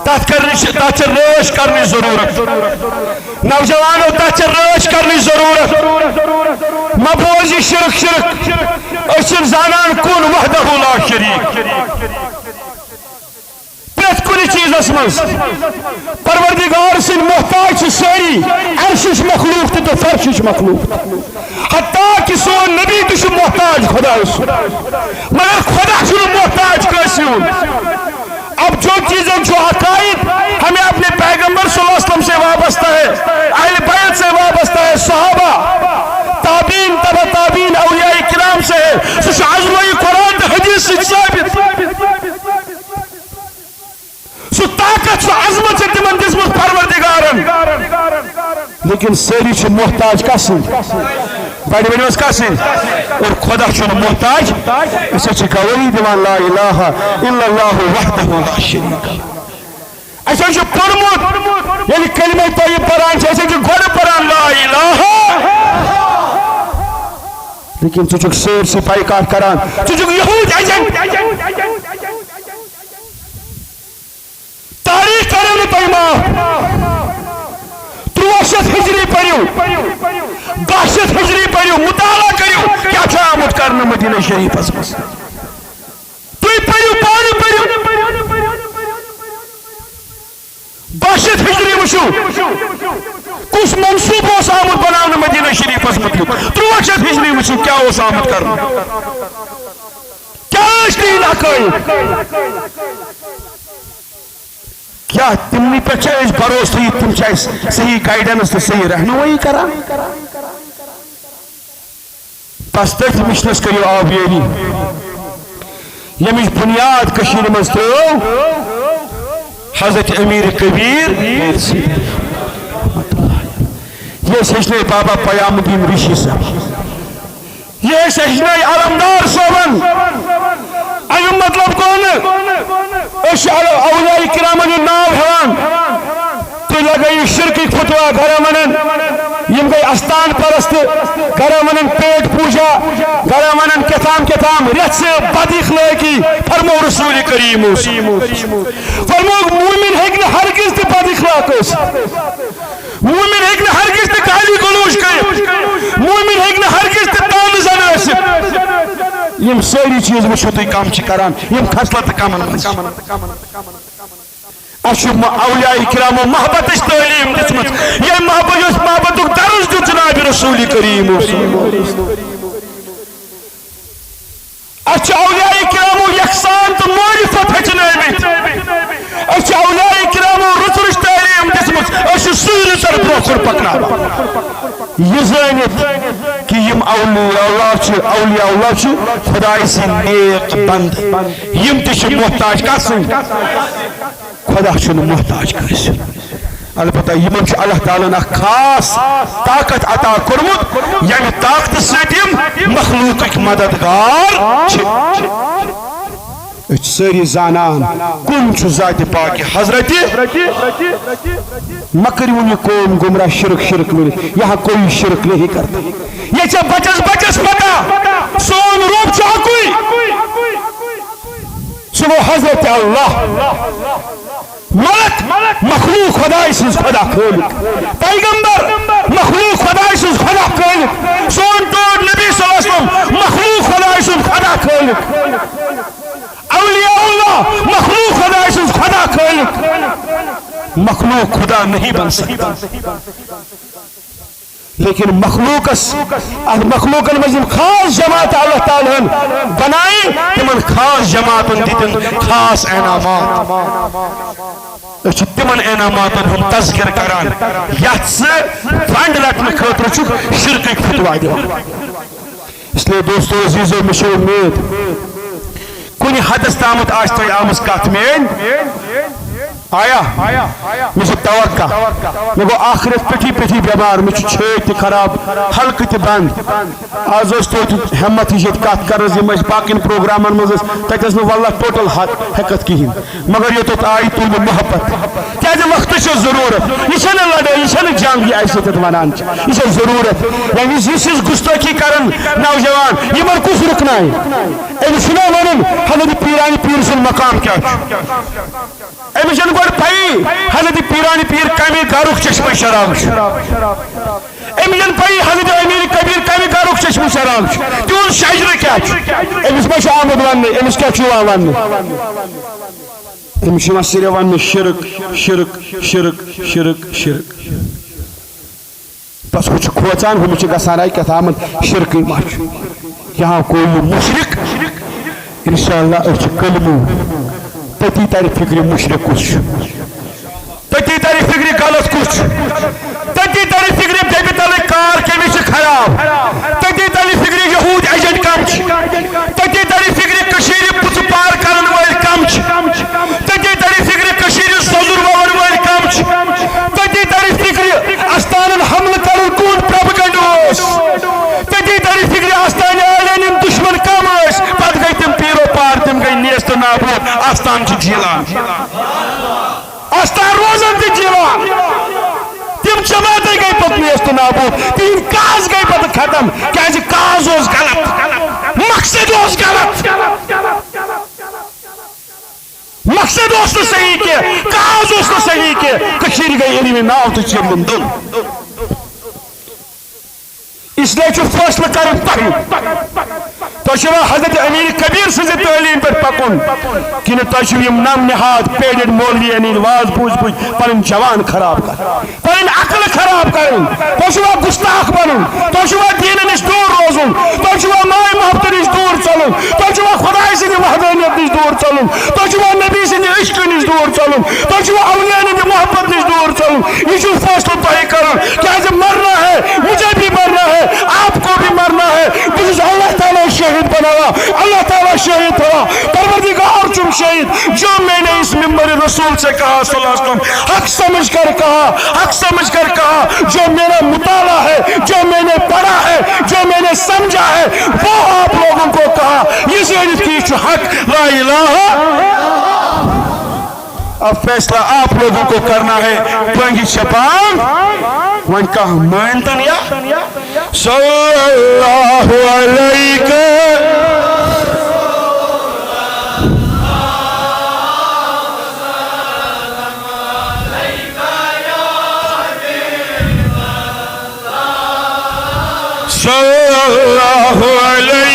تتھ چھِ رٲچھ کرنٕچ ضروٗرت نوجوانو تتھ چھِ رٲچھ کرنٕچ ضروٗرت مہ بوز یہِ شرک شرک أسۍ چھِنہٕ زانان کُن وحدہ لا شریٖک پرٛٮ۪تھ کُنہِ چیٖزس منٛز پروردگار سٕنٛدۍ محتاج چھِ سٲری عرشٕچ مخلوق تہِ تہٕ فرشٕچ مخلوق حتیٰ کہ سون نبی تہِ چھُ محتاج خۄدایس مگر خدا چھُنہٕ محتاج کٲنٛسہِ ہُنٛد اب جو چیزیں جو عقائد ہمیں اپنے پیغمبر صلی اللہ علیہ وسلم سے وابستہ ہے اہل بیت سے وابستہ ہے صحابہ تابعین تبع تابعین اولیاء کرام سے ہے سو عظمہ قرآن تہٕ حدیث سے ثابت سو طاقت سو عظمت سے تمن دِژمٕژ پروردگارن لیکن سٲری چھِ محتاج کسن بڑِ ؤنِو حظ کسن اور خدا چھُنہٕ محتاج أسۍ حظ چھِ گوٲہی دِوان لا الہ الا اللہ وحدہ لا شریٖک اَسہِ حظ چھُ پوٚرمُت ییٚلہِ کلمہ طیب پران چھِ أسۍ حظ چھِ گۄڈٕ پران لا الہ لیکن ژٕ چھُکھ سٲرسٕے بایکاٹ کران ژٕ چھُکھ یہوٗد ایجنٹ تاریخ کرو نہٕ تۄہہِ معاف 1300 ہجری پٔرِو 1000 ہجری پٔرِو مطالعہ کٔرِو کیٛاہ چھُ آمُت کرنہٕ مدینہ شریٖفس منٛز تُہۍ پٔرِو پانہٕ پٔرِو 1000 ہجری وٕچھِو کُس منصوٗبہٕ اوس آمُت بناونہٕ مدینہ شریٖفس متعلق 1300 ہجری وٕچھِو کیٛاہ اوس آمُت کرنہٕ کیٛاہ ٲسۍ تِہنٛدۍ عقٲیِد کیا تمنی پہ بھروسہ تھٲیِتھ تم صحیح گائیڈنس تو صحیح رہنمائی کران بس تھی مشنس کرو آبیاری یمچ بنیاد کشیر مز ترو حضرت امیر کبیر یہ ہچن بابا پیام الدین رشی صاحب یہ ہچن علمدار صوبن ایم مطلب کون اولیاء کرامن ہند ناو ہیوان تھی لگائیو شرکک فتوا گھر ونن یم گئی استان پرست گھر ونن پیٹ پوجا گھر ونن کتام رت سے بد اخلاقی فرمو رسول کریم فرمو مومن ہیکہ ہرگز تہ بد اخلاق مومن ہیکہ ہرگز تہ گالی گلوچ کر مومن ہیکہ ہرگز تہ تانہ زن ٲسِتھ یم ساری چیز وچھو تھی کم کران یم خصلت کمن اچھا اولیاء کرامو محبت تعلیم دِژمٕژ یہ محبت درس دیُت جناب رسول کریم اچھا اولیاء کرامو یکسان تو معرفت ہچنٲومٕتۍ اچھا اولیاء کرامو رٕژ تعلیم دِژمٕژ أسۍ چھِ سُے رٕژر برونٛہہ کن پکنا یہ زانت کہ یم اولیاء اللہ چھ خدای سن نیک بند یم تہ چھ محتاج کت سن خدا چھ محتاج کٲنٛسہِ البتہ یمن چھ اللہ تعالیٰ اکھ خاص طاقت عطا کورمت یعنی طاقت سۭتۍ یم مخلوقک مددگار چھ ساری زانان کن چھ ذات پاک حضرت مکریو یہ قوم گمراہ شرک ورت یہاں کوئی شرک نہیں کرتا یہ چھ بچس پتا سون روپ چھ اکوئی سو حضرت اللہ ملک مخلوق خدای سنز خدا خالق پیغمبر مخلوق خدای سنز خدا خالق سون ٹوٹ نبی صلی اللہ علیہ وسلم مخلوق خدای سنز خدا خالق اولیاء اللہ مخلوق خدا سنز خدا خالق مخلوق خدا نہیں بن سکتا لیکن مخلوقن مجھے خاص جماعت اللہ تعالیٰ بنائی تمن خاص جماعت دیتن خاص انعامات تمن انعامات ہم تذکر کران یت سے فنڈ رٹنے خاطر شرکک فتوا دِوان اس لیے دوستو عزیزو مجھے امید کنی حدس تامت آج تھی آمز کت مین آیا مجھے توقع میں گو آخرت پٹھی بیمار مجھے چھیت خراب حلق تہ بند آز اس تو ہمت ہی کت کر باقین پروگرامن مز تس واللہ ٹوٹل حقت کہین مگر یہ تو آئی تل محبت کیا وقت ضرورت یہ لڑائی یہ جنگ یہ ایسے ونان یہ ضرورت یعنی گستاخی کرن نوجوان یمن کس رکنائے امس ون حضرت پیرانی پیر سن مقام کیا امس پی حضرت پیرانی پیر کمی گھرک چشمہ شراب امس پی حضرت امیر کبیر کمی گھرک چشمہ شراب تہذ شجر کیا امس ما آمد ون امس کیا ون امس صرف ون شرک شرک شرک شرک شرک بس ہو کھوچان ہم گھان کیا تھام شرک مچ یہاں کوئی مشرک انشاءاللہ کلمہ تتی تر فکر مشرک کس تتی تر فکر غلط کس تتی تر فکر دبی تل کار کمس خراب تتی تر فکر یہود ایجنٹ کم تتی تر فکر پچ پار کرن ول کم تتی تر فکر سوزر وون ول کم تتی تر فکر استانن حملہ کرن کون پروپیگنڈ تتی تر فکر استان عالین دشمن کم پتہ گئی تم پیرو پار تم گئی نیست نابود آستان جیلان آستان روزن تہ جیلان تم جماعت گئی پتہ نیست نابود تم کاز گئی پتہ ختم کیازِ کاز اوس غلط مقصد اوس غلط مقصد اوس نہ صحیح کی کاز اوس نہ صحیح کی کشیر گئی علمی ناو تہ چیمن دن اس لیے فیصلہ کرن تھی حضرت امیر کبیر سن تعلیم پہ پکن کن تھی نم نہاد پیڈڈ مولوی انیل واز بوجھ پن جوان خراب کر پن عقل خراب کریں تھی گستاخ بنن تھی دین نش دور روزن تھی ماے محبت نش دور چلن تھی خدا سند وحدانیت نش دور چلن تھی نبی سند عشق نش دور چلن تھی اولیاء ہند محبت نش دور چلن یہ فیصلہ تھی کران کیا مرنا ہے مجھے بھی مرنا ہے آپ کو بھی مرنا ہے مجھے اللہ تعالیٰ شہید بنایا اللہ تعالیٰ شہید ہوا پروردگار تم شہید جو میں نے اس منبر رسول سے کہا صلی اللہ علیہ وسلم حق سمجھ کر کہا جو میرا مطالعہ ہے جو میں نے پڑھا ہے جو میں نے سمجھا ہے وہ آپ لوگوں کو کہا یہ شہید کی حق لا الہ اب فیصلہ آپ لوگوں کو کرنا ہے پنگی چھپان ون کا مانتن یا صلی اللہ علیہ صلی اللہ علیہ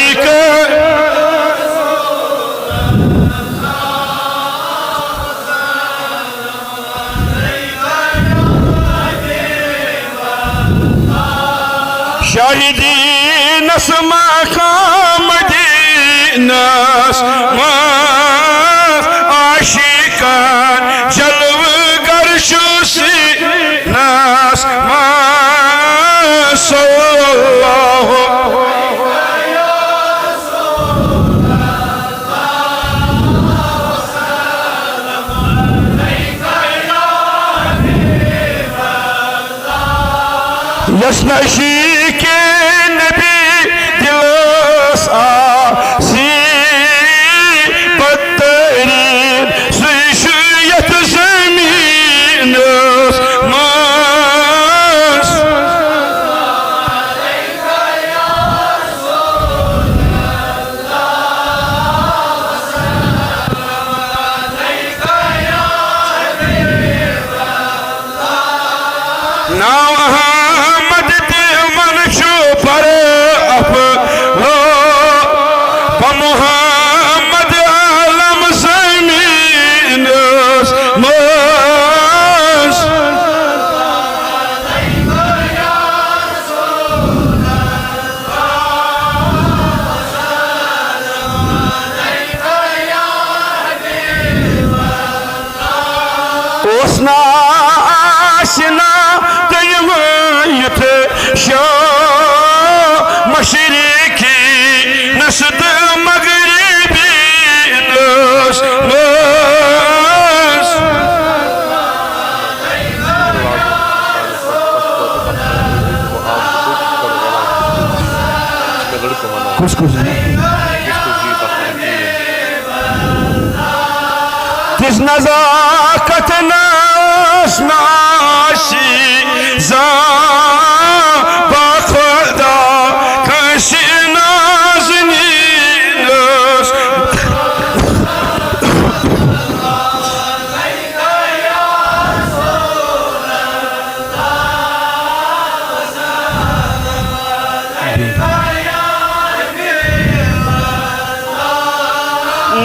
شاہدین اسما خام دینس عاشقان جلو گرشو سی ناس یسنشی کے نبی دلس آسی بدترین سیشیت زمین ماس ناو احمد دیوان شو پر افلو پا محمد عالم زمین ماس اوسنا آشنا دیویت شو مشرقی نسد مغربی نس مس کچھ کس نزاکت ناس ناشی باخدا کشی نازنین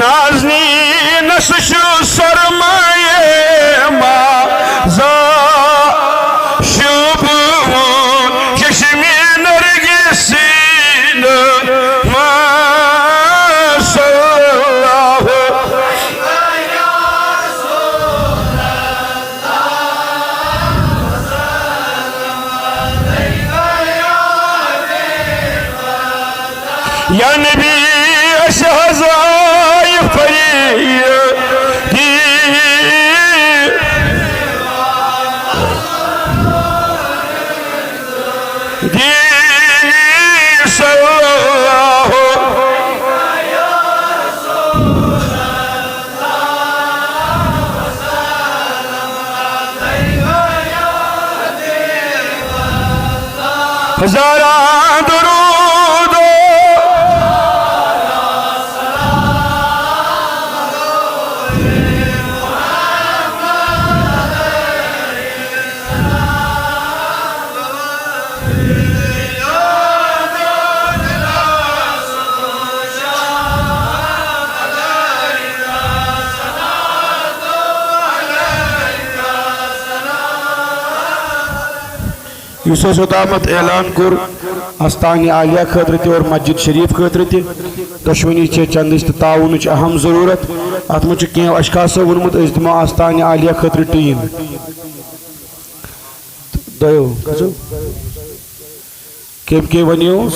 نازنین سشو سرمایه ما زا شبون چشمی نرگسین ما صلاح یا نبی اشہزائی فریدی صلاح ہزاران درود یوسف اوتامت اعلان کور استان عالیہ خاطر تہ اور مسجد شریف خاطر تہ دشونی چندش تو تعاون اہم ضرورت ات من کی اشخاص ونمت اس دمو استان عالیہ خاطر ٹیم دو کم ونیو